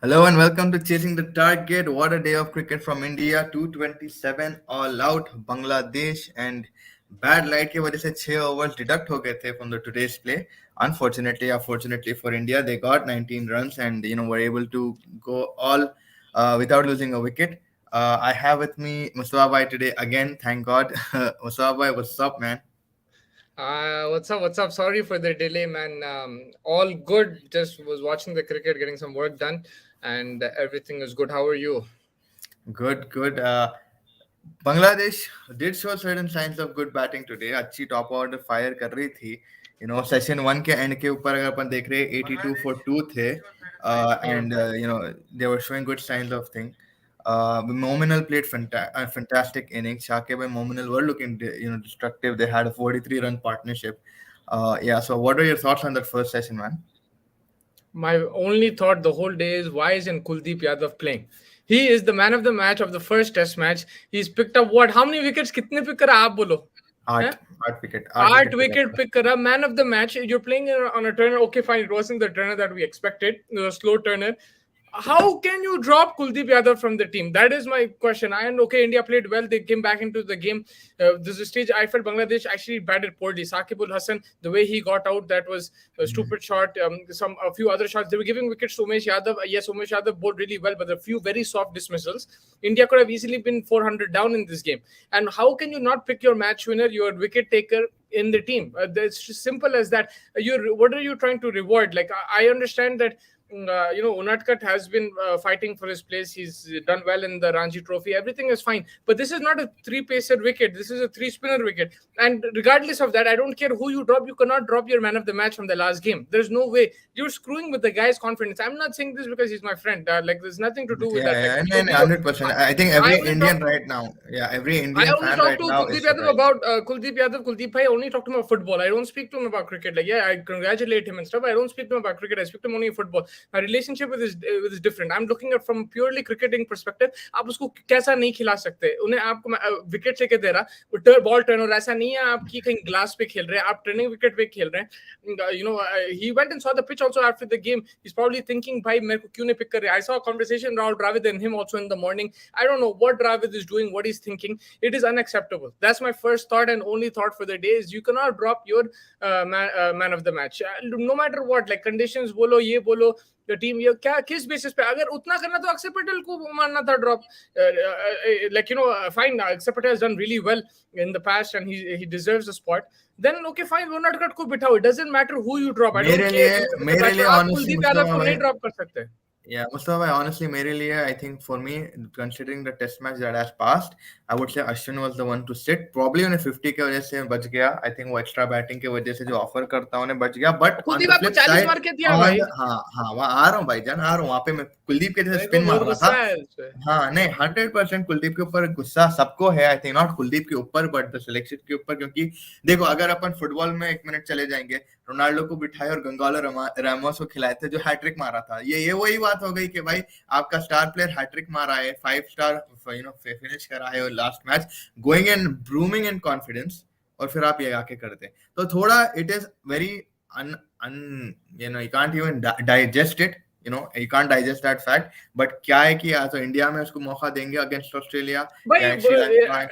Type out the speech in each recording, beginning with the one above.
Hello and welcome to Chasing the Target. What a day of cricket from India. 227 all out Bangladesh and bad light की वजह से 6 overs deduct हो गए थे from the today's play. Unfortunately for India, they got 19 runs and were able to go all without losing a wicket. I have with me Mustafa Bhai today again. Thank God, Mustafa Bhai, what's up, man? What's up? What's up? Sorry for the delay, man. All good. Just was watching the cricket, getting some work done, and everything is good. How are you? Good, good. Bangladesh did show certain signs of good batting today. अच्छी top order fire कर रही थी. Session one के and के ऊपर अगर अपन देख रहे 82 for 2 थे. Hmm. And they were showing good signs of thing. Mominal played fantastic innings. Shakib and Mominal were looking destructive. They had a 43-run partnership. Yeah, so what are your thoughts on that first session, man? My only thought the whole day is why isn't Kuldeep Yadav playing? He is the man of the match of the first Test match. He's picked up what? How many wickets? कितने pick करा आप बोलो? आठ हैं? आठ Art wicket wicket pick करा, man of the match. You're playing on a turner. Okay, fine. It wasn't the turner that we expected. It was a slow turner. How can you drop Kuldeep Yadav from the team? That is my question. And okay, India played well. They came back into the game. This is a stage I felt Bangladesh actually batted poorly. Saqib ul Hasan, the way he got out, that was a stupid shot. A few other shots. They were giving wickets to Umesh Yadav. Yes, Umesh Yadav bowled really well, but a few very soft dismissals. India could have easily been 400 down in this game. And how can you not pick your match winner, your wicket taker, in the team? It's just simple as that. What are you trying to reward? Like I understand that Unatkat has been fighting for his place. He's done well in the Ranji Trophy. Everything is fine. But this is not a three-pacer wicket. This is a three-spinner wicket. And regardless of that, I don't care who you drop. You cannot drop your man of the match from the last game. There's no way. You're screwing with the guy's confidence. I'm not saying this because he's my friend. There's nothing to do with that. Like, Yeah, and 100%. I think I every only Indian talk right now, yeah, every I Indian only fan talk right to now Kuldeep is Yadav surprised. about Kuldeep Yadav. Kuldeep Bhai, I only talk to him about football. I don't speak to him about cricket. Like, yeah, I congratulate him and stuff. I don't speak to him about cricket. I speak to him only football. My relationship with is different. I'm looking at from purely cricketing perspective. आप उसको कैसा नहीं खिला सकते? उन्हें आपको wicket लेके दे रहा, बॉल टर्न हो रहा, ऐसा नहीं है आपकी कहीं ग्लास पे खेल रहे हैं, आप टर्निंग विकेट पे खेल रहे हैं. He went and saw the pitch also after the game. He's probably thinking, भाई मेरे को क्यों नहीं pick कर रहे? I saw a conversation Rahul Dravid and him also in the morning. I don't know what Dravid is doing, what he's thinking. It is unacceptable. That's my first thought and only thought for the day is you cannot drop your man of the match. No matter what, like conditions बोलो, ये बोलो, the team ये क्या किस basis पे अगर उतना करना तो अक्षर पटेल को मारना था drop. Fine, अक्षर Patel has done really well in the past and he deserves a spot. Then okay, fine, वो नटखट को बिठाओ. It doesn't matter who you drop. I don't मेरे care. लिए But मेरे लिए आप honestly कुलदीप यादव मुस्तफा को भाई, नहीं ड्रॉप कर सकते. yeah, Mustafa, honestly, मेरे लिए, I think for me, considering the test match that has passed, I would say Ashwin was the one to sit. Probably उन्हें 50 के वजह से बच गया. I think वो extra batting के वजह से जो offer करता उन्हें बच गया. But on कुलदीप the आपको flip 40 side, मार के दिया भाई. हाँ हाँ, वहाँ आ रहा हूँ भाईजान, आ रहा हूँ. वहाँ पे मैं कुलदीप के जैसे मेरे को स्पिन मार बहुत रहा गुस्सा था. है इस पे. हाँ नहीं, 100% कुलदीप के ऊपर गुस्सा सबको है. आई थिंक नॉट कुलदीप के ऊपर बट द सिलेक्शन के ऊपर, क्योंकि देखो अगर अपन फुटबॉल में एक मिनट चले जाएंगे, रोनाल्डो को बिठाए और गंगालो रामोस को खिलाए थे जो हैट्रिक मारा था. ये वही बात हो गई कि भाई आपका स्टार प्लेयर हैट्रिक मारा है, 5 स्टार फिनिश करा है और last match going and blooming in confidence, और फिर आप ये आके करते. तो थोड़ा it is very un you can't even digest it. You can't digest that fact. But क्या है कि तो इंडिया में उसको मौका देंगे अगेंस्ट ऑस्ट्रेलिया भाई या श्रीलंका.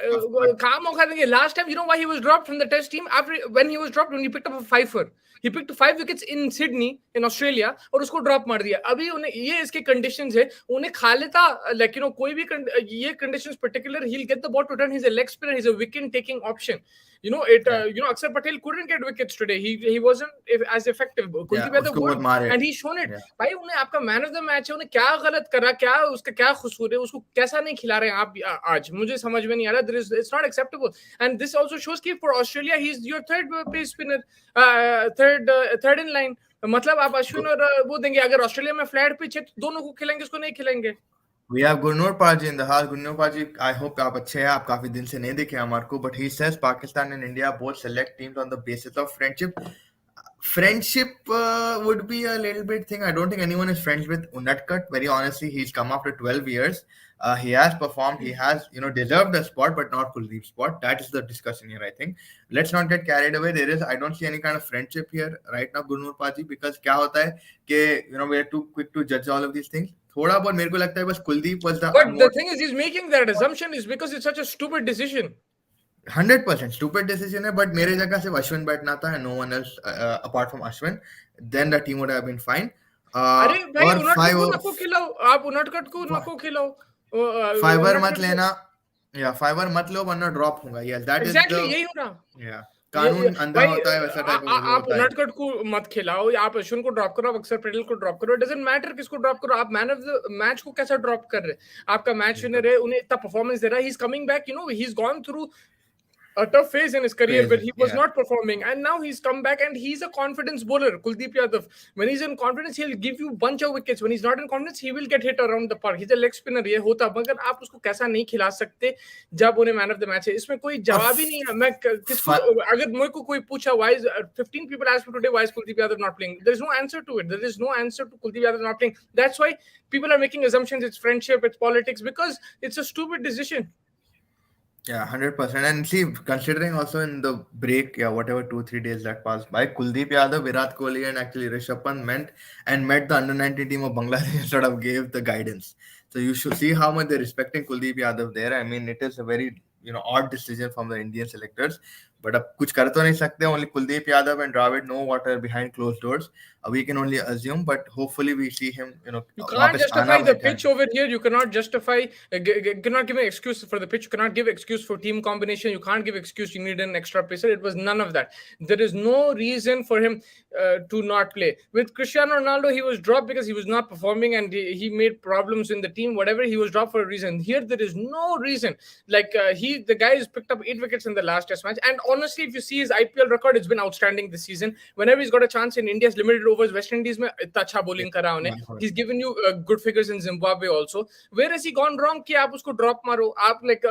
कहाँ मौका देंगे? Last time, you know why he was dropped from the test team? After when he was dropped, when he picked up a fifer, he picked 5 wickets in Sydney in Australia और उसको drop मार दिया. अभी उन्हें ये इसके conditions है, उन्हें खा लेता कोई भी ये conditions particular, he'll get the ball to turn. He's a leg spinner, he's a wicket taking option. Akshar Patel couldn't get wickets today. He wasn't as effective. Kuldeep Yadav would, and he's shown it. भाई उन्हें आपका man of the match है, उन्हें क्या गलत करा, क्या उसका क्या कसूर है, उसको कैसा नहीं खिला रहे हैं आप आज? मुझे समझ में नहीं आ रहा. It's not acceptable. And this also shows कि for Australia he's your third pace spinner, third in line. मतलब आप अश्विन और वो देंगे. अगर ऑस्ट्रेलिया में फ्लैट पिच है तो दोनों को खिलाएंगे, उसको नहीं खिलाएंगे. We have Gurnur Paji in the house. Gurnur Paji, I hope आप अच्छे हैं. आप काफी दिन से नहीं देखे हमारे को, but he says Pakistan and India both select teams on the basis of friendship. Friendship would be a little bit thing. I don't think anyone is friends with Unatkat. Very honestly, he's come after 12 years. He has performed. He has, deserved a spot, but not Kuldeep's spot. That is the discussion here, I think. Let's not get carried away. I don't see any kind of friendship here right now, Gurnur Paji, because क्या होता है कि, we are too quick to judge all of these things. थोड़ा बहुत मेरे को लगता है बस Kuldeep was the But the more thing is, he's making that assumption is because it's such a stupid decision. 100% stupid decision है, but मेरे जगह सिर्फ अश्विन बैठना था and no one else apart from Ashwin, then the team would have been fine. अरे भाई और उनटकट को नको खिलाओ, आप उनटकट को नको खिलाओ, फाइबर मत उनटकट लेना, या फाइबर मत लो वरना ड्रॉप होगा. Yes that is exactly the यही हो रहा. या कानून अंधा भाई होता है वैसा टाइप का कुछ आप होता है. उनटकट को मत खिलाओ, या आप अश्विन को ड्रॉप करो, आप अक्षर पटेल को ड्रॉप करो, डजंट मैटर किसको ड्रॉप करो, आप मैन ऑफ द मैच को कैसा ड्रॉप कर रहे हैं. आपका मैच विनर है, उन्हें इतना परफॉर्मेंस दे रहा है, ही is coming back, he is gone through a tough phase in his career where he was not performing, and now he's come back and he's a confidence bowler. Kuldeep Yadav, when he's in confidence, he'll give you bunch of wickets. When he's not in confidence, he will get hit around the park. He's a leg spinner. ये होता, मगर आप उसको कैसा नहीं खिला सकते जब उन्हें मैन ऑफ द मैच है. इसमें कोई जवाब ही नहीं है. मैं किसको, अगर मेरे को कोई पूछा why is 15 people asked me today why is Kuldeep Yadav not playing, there is no answer to it. There is no answer to Kuldeep Yadav not playing. That's why people are making assumptions. It's friendship, it's politics, because it's a stupid decision. Yeah, 100%. And see, considering also in the break, yeah, whatever 2-3 days that passed by, Kuldeep Yadav, Virat Kohli, and actually Rishabh Pant met the under-19 team of Bangladesh and sort of gave the guidance. So you should see how much they're respecting Kuldeep Yadav there. I mean, it is a very odd decision from the Indian selectors. But अब कुछ कर तो नहीं सकते. Only Kuldeep Yadav and Dravid know what are behind closed doors. We can only assume, but hopefully we see him. You can't justify the pitch over here. You cannot justify. Cannot give an excuse for the pitch. You cannot give excuse for team combination. You can't give excuse. You need an extra pacer. It was none of that. There is no reason for him to not play. With Cristiano Ronaldo, he was dropped because he was not performing and he made problems in the team. Whatever, he was dropped for a reason. Here, there is no reason. Like the guy has picked up 8 wickets in the last Test match. And honestly, if you see his IPL record, it's been outstanding this season. Whenever he's got a chance in India's limited overs, West Indies में इतना अच्छा bowling करा उन्हें. He's given you good figures in Zimbabwe also. Where has he gone wrong कि आप उसको drop मारो? आप like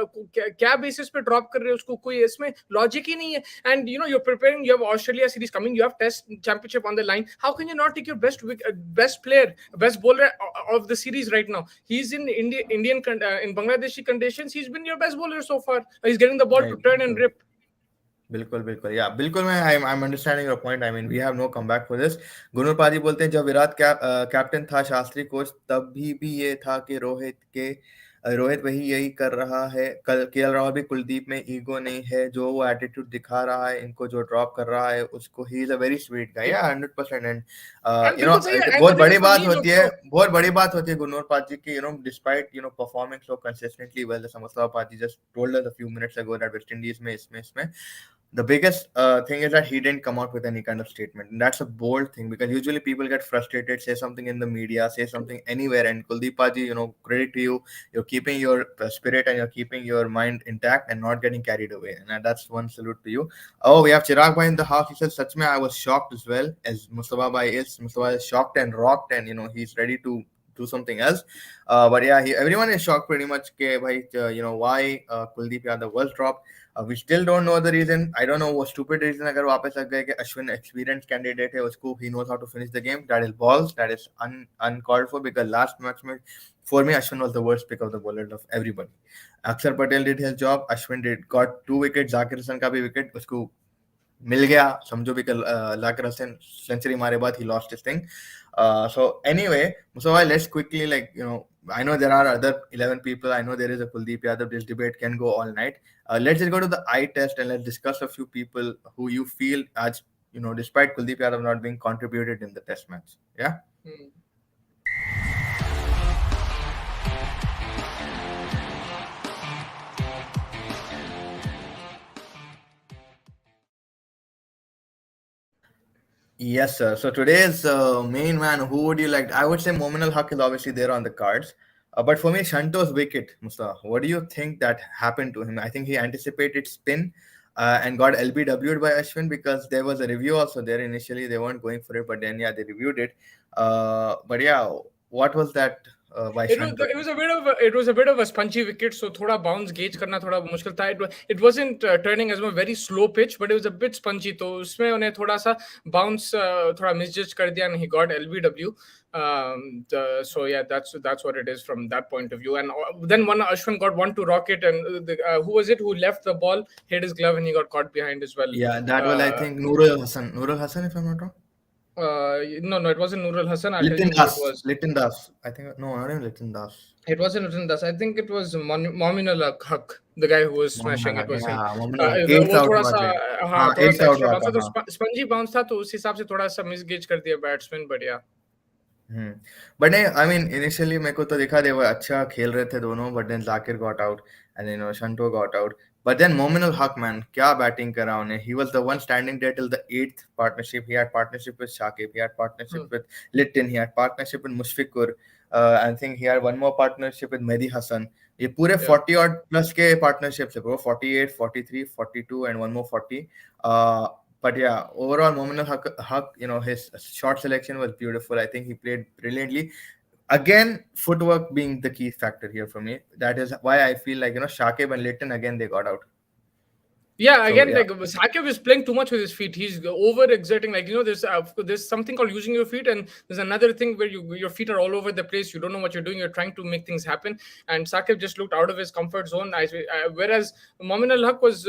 क्या basis पे drop कर रहे हो उसको? कोई इसमें logic ही नहीं है. And you're preparing. You have Australia series coming. You have Test championship on the line. How can you not take your best player, best bowler of the series right now? He's in Indian in Bangladeshi conditions. He's been your best bowler so far. He's getting the ball to turn and rip. बिल्कुल yeah बिल्कुल मैं I'm understanding your point. I mean we have no comeback for this. गुनूर पाजी बोलते हैं जब Virat captain था, Shastri coach, तब भी ये था कि रोहित वही यही कर रहा है. केएल राहुल भी कुलदीप में ईगो नहीं है, जो वो एटीट्यूड दिखा रहा है, इनको जो ड्रॉप कर रहा है उसको, he is a very sweet guy. 100%. And बहुत बड़ी बात होती है गुनूर पाजी की, despite performing so consistently well. Samasta paaji just told us a few minutes ago that West Indies में इसमें the biggest thing is that he didn't come out with any kind of statement. And that's a bold thing, because usually people get frustrated, say something in the media, say something anywhere, and Kuldeep Paji, credit to you, you're keeping your spirit and you're keeping your mind intact and not getting carried away, and that's one salute to you. Oh, we have Chirag Bhai in the house. He says, "Sach mein, I was shocked as well, as Mustafa Bhai is. Mustafa is shocked and rocked, and he's ready to do something else." But yeah, everyone is shocked pretty much. Why Kuldeep Yadav was dropped. We still don't know the reason. I don't know what stupid reason अगर वापस लग गए कि Ashwin experienced candidate है, उसको he knows how to finish the game. That is balls. That is uncalled for, because last match में for me Ashwin was the worst pick of the bowler of everybody. Akshar Patel did his job. Ashwin got 2 wickets. Zakir Hussain का भी wicket उसको मिल गया, समझो भी कि Zakir Hussain century मारे बाद he lost his thing. So anyway, so let's quickly I know there are other 11 people. I know there is a Kuldeep Yadav. This debate can go all night. Let's just go to the eye test and let's discuss a few people who you feel as despite Kuldeep Yadav not being contributed in the test match. Yeah. Yes, sir. So today's main man, who would you like? I would say Momin al-Haq is obviously there on the cards. But for me, Shanto's wicket, Mustafa, what do you think that happened to him? I think he anticipated spin and got LBW'd by Ashwin, because there was a review also there. Initially, they weren't going for it, but then, yeah, they reviewed it. But yeah, what was that? It was a bit of a spongy wicket, so thoda bounce gauge करना थोड़ा मुश्किल था. It wasn't turning as a very slow pitch, but it was a bit spongy, तो उसमें उन्हें थोड़ा सा bounce थोड़ा misjudge कर दिया, and he got LBW. So yeah, that's what it is from that point of view. And then Ashwin got one to Rocket, and who was it who left the ball, hit his glove, and he got caught behind as well. Yeah, that was I think Nurul Hassan, if I'm not wrong. No, it wasn't Nur Al Hassan. I'll tell Litin you who it Das. was. Litin Das. I think no, not even Litin Das. It wasn't Nutin Das. I think it was Momin al Haq, the guy who was मोमिन smashing. It हक, was him. हाँ मोमिन हक 8th वो out थोड़ा हुआ सा, थे. हाँ, हाँ थोड़ा 8th सा आउट एक्स्ट्रा हुआ बाउंस था, था, तो हाँ. स्पंजी बाउंस था, तो उस हिसाब से थोड़ा सा मिसगेज कर दिया बैट्समैन, बट या. बट नहीं, आई मीन इनिशियली मेरे को तो दिखा दे वो अच्छा खेल रहे थे दोनों, but then Zakir got out and Shanto got out. But then Momin ul Haque, man, क्या बैटिंग करा उन्हें. He was the one standing there till the 8th partnership. He had partnership with Shakib, he had partnership with Liton, he had partnership with Mushfiqur, I think he had one more partnership with Mehidy Hasan. ये पूरे 40 odd plus के partnership थे bro. 48, 43, 42 and one more 40. But yeah, overall, Momin Haq, his shot selection was beautiful. I think he played brilliantly. Again, footwork being the key factor here for me. That is why I feel like, Shakib and Litton, again, they got out. Yeah, So, again, yeah. like Sakib is playing too much with his feet. He's over exerting. Like, there's something called using your feet, and there's another thing where your feet are all over the place. You don't know what you're doing. You're trying to make things happen. And Sakib just looked out of his comfort zone. Whereas Momin Al Haq was,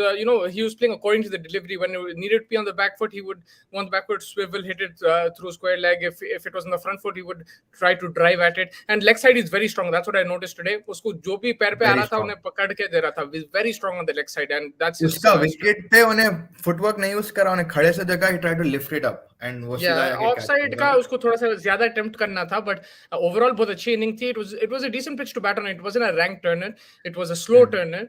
he was playing according to the delivery. When it needed to be on the back foot, he would want the backward swivel, hit it through square leg. If it was on the front foot, he would try to drive at it. And leg side is very strong. That's what I noticed today. Usko jo bhi pair pe aa Very raha tha, strong. unhe pakad ke de raha tha. He's very strong on the leg side, and that's his उसका wicket पे उन्हें footwork नहीं use करा, उन्हें खड़े से देखा, he tried to lift it up and वो सीधा जाके ऑफ कैच साइड किया. का उसको थोड़ा सा ज्यादा अटेम्प्ट करना था, बट ओवरऑल बहुत अच्छी इनिंग थी. It was a decent pitch to bat on. It wasn't a rank turner, it was a slow turner.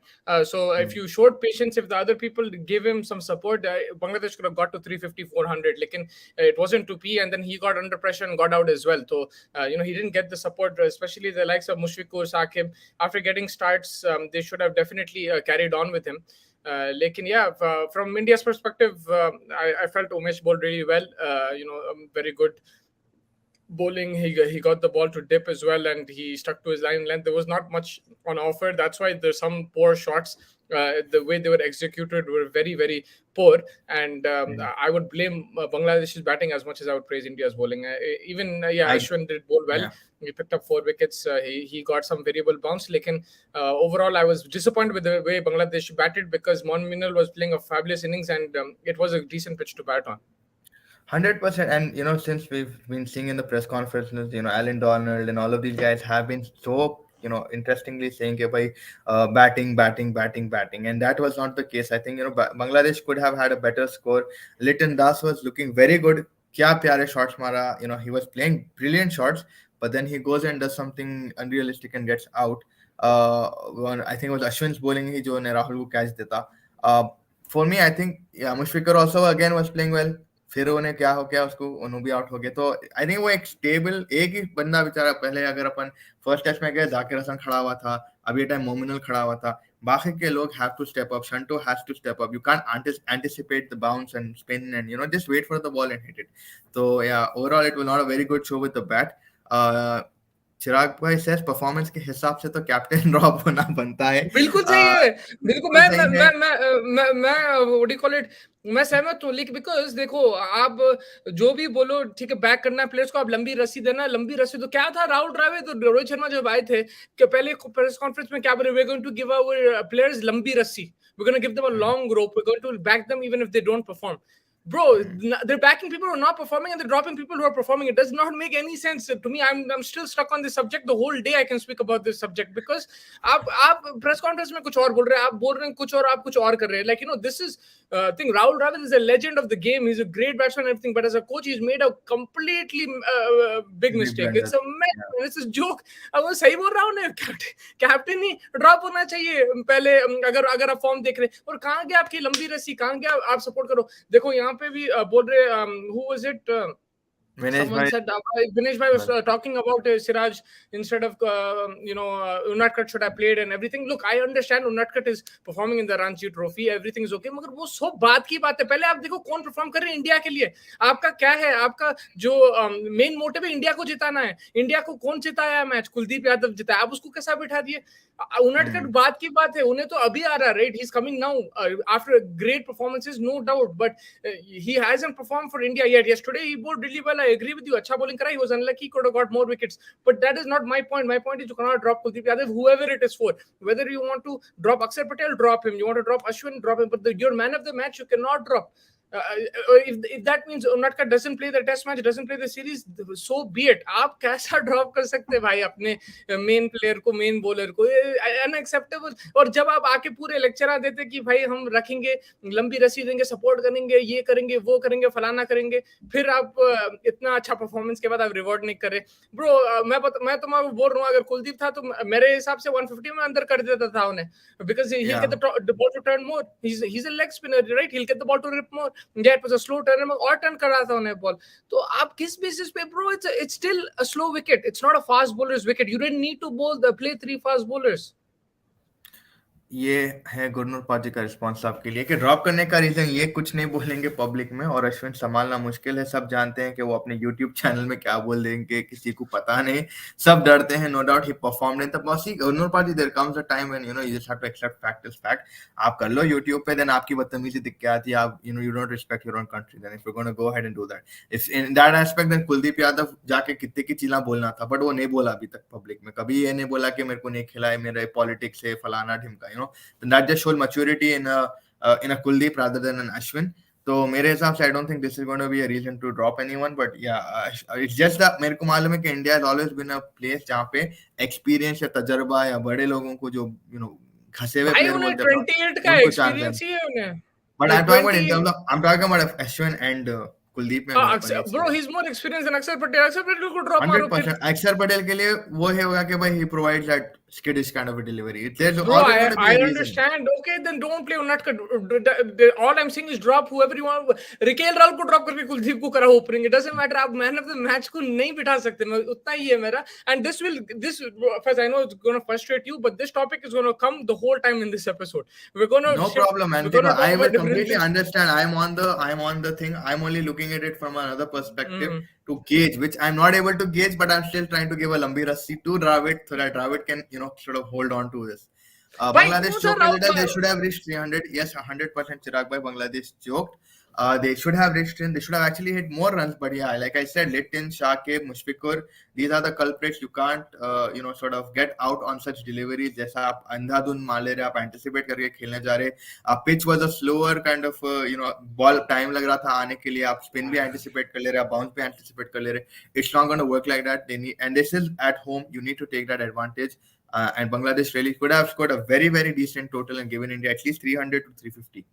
So if you showed patience, if the other people give him some support, Bangladesh could have got to 350, 400. Lekin it wasn't to be, and then he got under pressure and got out as well. So he didn't get the support, especially the likes of Mushfiqur, Saqib. After getting starts, they should have definitely carried on with him. Lekin from India's perspective, I felt Umesh bowled really well. Very good bowling. He got the ball to dip as well, and he stuck to his line length. There was not much on offer. That's why there's some poor shots. The way they were executed were very, very poor, and I would blame Bangladesh's batting as much as I would praise India's bowling. Ashwin did bowl well. Yeah. He picked up 4 wickets. He got some variable bounce. Lekin overall, I was disappointed with the way Bangladesh batted, because Mon Minal was playing a fabulous innings, and it was a decent pitch to bat on. 100%. And since we've been seeing in the press conferences, Alan Donald and all of these guys have been so, interestingly saying by batting, and that was not the case. I think Bangladesh could have had a better score. Liton Das was looking very good. Kya pyare shots mara. He was playing brilliant shots, but then he goes and does something unrealistic and gets out. I think it was Ashwin's bowling ही जो ने राहुल को catch देता. For me, I think Mushfiqur also again was playing well. फिर उन्हें क्या हो गया, उसको उन्होंने भी आउट हो गए. तो आई थिंक वो एक स्टेबल एक ही बंदा बेचारा. पहले अगर अपन फर्स्ट टेस्ट में गए, जाकिर हसन खड़ा हुआ था, अभी टाइम मोमिनल खड़ा हुआ था. बाकी के लोग have to step up. Shanto has to step up. You can't anticipate the bounce and spin and just wait for the ball and hit it. तो overall it was not a very good show with the bat. Chirag भाई says performance के हिसाब से तो captain drop होना बनता है. बिल्कुल सही है. बिल्कुल मैं what do you call it, मैं सहमत हूँ. लेकिन बिकॉज देखो, आप जो भी बोलो, ठीक है, बैक करना है प्लेयर्स को, आप लंबी रस्सी देना. लंबी रस्सी तो क्या था, राहुल द्रविड़ तो रोहित शर्मा जब आए थे कि पहले प्रेस कॉन्फ्रेंस में क्या बोले, we are going to give our players लंबी रस्सी, we are going to give them a long rope, we are going to back them even if they don't perform. Bro, they're backing people who are not performing and they're dropping people who are performing. It does not make any sense to me. I'm still stuck on this subject. The whole day I can speak about this subject, because आप press conference में कुछ और बोल रहे हैं, आप बोल रहे हैं कुछ और, आप कुछ और कर रहे हैं. Like, this is thing. Rahul Dravid is a legend of the game. He's a great batsman and everything, but as a coach, he's made a completely big mistake. It's a mess. It's a joke. अब वो सही बोल रहा हूँ, captain ही drop होना चाहिए पहले, अगर आप फॉर्म देख रहे हैं. और कहाँ गया आपकी लंबी रस्सी, कहाँ गया आप सपोर्ट करो. देखो यहाँ पे भी बोल रहे, who was it, someone said Dinesh bhai was talking about Siraj instead of Unadkat should have played and everything. Look, I understand Unadkat is performing in the Ranji Trophy, everything is okay, मगर वो सब बात की बात है. पहले आप देखो कौन परफॉर्म कर रहे हैं इंडिया के लिए. आपका क्या है, आपका जो मेन मोटिव है, इंडिया को जिताना है. इंडिया को कौन जिताया मैच, कुलदीप यादव जिताया. आप उसको कैसा बिठा दिए. उनटकट बात की बात है, उन्हें तो अभी आ रहा है, right. He is coming now after great performances, no doubt, but he hasn't performed for India yet. Yesterday he bowled really well. I agree with you. अच्छा bowling करा. He was unlucky. He could have got more wickets. But that is not my point. My point is you cannot drop Kuldeep Yadav, whoever it is for. Whether you want to drop Akshar Patel, drop him. You want to drop Ashwin, drop him. But you're man of the match, you cannot drop. if that means Unatka doesn't play the test match, doesn't play the series, so be it. आप कैसा drop कर सकते हैं भाई अपने main player को, main bowler को? Unacceptable. और जब आप आके पूरे लेक्चर देते कि भाई हम रखेंगे, लंबी रस्सी देंगे, सपोर्ट करेंगे, ये करेंगे, वो करेंगे, फलाना करेंगे, फिर आप इतना अच्छा परफॉर्मेंस के बाद आप रिवॉर्ड नहीं कर रहे। ब्रो मैं तुम्हारा बोल रहा हूँ, अगर कुलदीप था तो मेरे हिसाब से 150 में अंदर कर देता था उन्हें, because he'll get the ball to turn more. He's a leg spinner, right? He'll get the ball to rip more. Yeah, it was a slow turn, और टर्न कर रहा था उन्हें बॉल। तो आप किस बेसिस पे bro? It's still a slow wicket. It's not a fast bowler's wicket. You didn't need to play 3 fast bowlers. ये है गुरनूर पाजी का रिस्पॉन्स आपके लिए कि ड्रॉप करने का रीजन ये कुछ नहीं बोलेंगे पब्लिक में, और अश्विन संभालना मुश्किल है। सब जानते हैं कि वो अपने यूट्यूब चैनल में क्या बोल देंगे, किसी को पता नहीं, सब डरते हैं। नो डाउट ही परफॉर्म नहीं, तब see Gurnoor paaji there comes a time when you just have to accept fact is fact. आप कर लो यूट्यूब पे, देन आपकी बदतमीजी दिख के आती है, आप you don't respect your own country, then if you gonna go ahead and do that, if in that aspect, then Kuldeep Yadav जाके कितने की चीला बोलना था, बट वो नहीं बोला अभी तक पब्लिक में। कभी ये नहीं बोला कि मेरे को नहीं खिलाए, मेरे पॉलिटिक्स है, फलाना ढिमका, that show maturity in a Kuldeep rather than an Ashwin. तो मेरे हिसाब से I don't think this is going to be a reason to drop anyone, but yeah, it's just that मेरे को मालूम है कि India has always been a place जहाँ पे experience या तजर्बा या बड़े लोगों को जो घसे हुए player बोलते हैं, 28 का experience ही है उन्हें। But I'm talking about in terms of, I'm talking about Ashwin and Kuldeep में bro, he's more experienced than Akshar Patel. Akshar Patel को drop मारो। 100%। अक्षर पटेल के लिए वो है होगा कि भाई he provides that skittish kind of a delivery. Bro, I understand. Okay, then don't play Unatka. All I'm saying is drop whoever you want. रिकेल Rahul को ड्रॉप करके कुलदीप को करा ओपनिंग, इट डजंट मैटर। आप मैन ऑफ द मैच को नहीं बिठा सकते, मैं उतना ही है मेरा। And this first I know it's going to frustrate you, but this topic is going to come the whole time in this episode. We're going to no problem, man. I will completely understand. I'm on the thing. I'm only looking at it from another perspective to gauge, which I'm not able to gauge, but I'm still trying to give a lambi rassi to Dravid so that Dravid can sort of hold on to this. Bangladesh choked a little. They should have reached 300. Yes, 100% Chirag bhai, Bangladesh choked. They should have reached in. They should have actually hit more runs, but yeah, like I said, Littin, Shakib, Mushfiqur, these are the culprits. You can't, sort of get out on such deliveries. जैसा आप अंधाधुन मार ले रहे, आप anticipate करके खेलने जा रहे। Pitch was a slower kind of, ball time लग रहा था आने के लिए। आप spin भी anticipate कर ले रहे, आप bounce भी anticipate कर ले रहे। It's not going to work like that. And this is at home. You need to take that advantage. And Bangladesh really could have scored a very, very decent total and given India at least 300 to 350.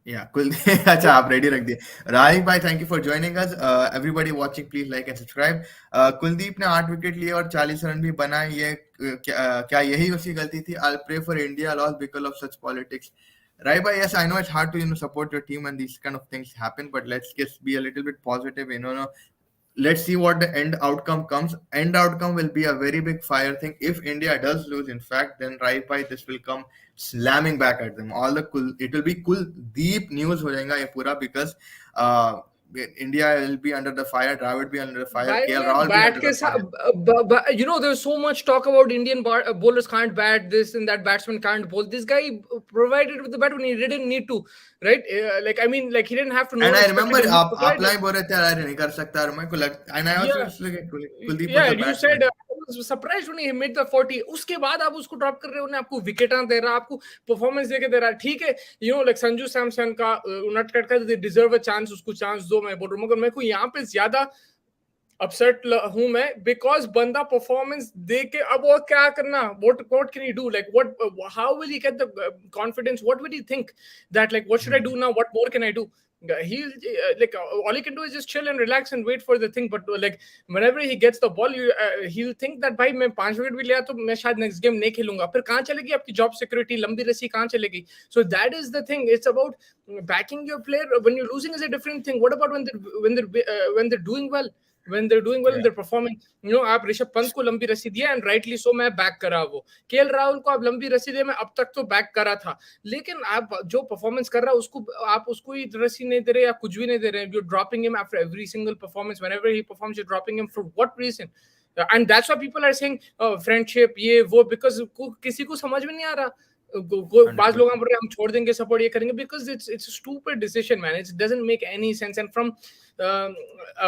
Yeah, Kuldeep, अच्छा आप ready रख दिए। राहिक भाई, thank you for joining us. Everybody watching, please like and subscribe. Kuldeep ने 8 wicket लिए और 40 run भी बनाए, ये क्या यही उसकी गलती थी? I'll pray for India loss because of such politics. Right, bhai, yes, I know it's hard to support your team and these kind of things happen, but let's just be a little bit positive. Let's see what the end outcome comes. End outcome will be a very big fire thing. If India does lose, in fact, then right by this will come slamming back at them. It will be Kuldeep news ho jayega ye pura, because India will be under the fire, Dravid will be under the fire, KL Rahul will be under the fire. There's so much talk about Indian bowlers can't bat this and that, batsman can't bowl. This guy provided with the bat when he didn't need to, right? He didn't have to know. And I remember आप line बोल रहे थे यार नहीं कर सकता, और मेरे को लगता, and I also Kuldeep yeah, you said I was surprised when he made the 40. उसके बाद आप उसको ड्रॉप कर रहे हो, उन्हें आपको विकेटां दे रहा, आपको परफॉर्मेंस देके दे रहा, ठीक है। like संजू सैमसन का उनटकट का they deserve a chance, उसको चांस दो, मैं बोल रहा हूँ। मगर मेरे को यहाँ पे ज्यादा अपसेट हूं मैं, बिकॉज बंदा परफॉर्मेंस दे के अब वो क्या करना, what can he do, how will he get the confidence, what will he think that what should I do now, what more can I do? He'll all he can do is just chill and relax and wait for the thing, but whenever he gets the ball, he'll think that भाई मैं 5 wicket भी लिया तो मैं शायद next game नहीं खेलूंगा, फिर कहाँ चलेगी आपकी जॉब सिक्योरिटी, लंबी रस्सी कहाँ चलेगी? So that is the thing, it's about backing your player. When you're losing is a different thing. What about when they're doing well? When they're doing well and they're performing, आप ऋषभ पंत को लंबी रस्सी दिया and rightly so, मैं back करा वो। KL Rahul को आप लंबी रस्सी दिया, मैं अब तक तो बैक करा था, लेकिन आप जो परफॉर्मेंस कर रहा है उसको आप उसको ही रस्सी नहीं दे रहे या कुछ भी नहीं दे रहे। You're dropping him after every single performance. Whenever he performs, you're dropping him. For what reason? And that's why people are saying friendship ये वो, because किसी को समझ में नहीं आ रहा। बाज लोग हम छोड़ देंगे सपोर्ट, ये करेंगे, because it's a stupid decision, man. It doesn't make any sense. And from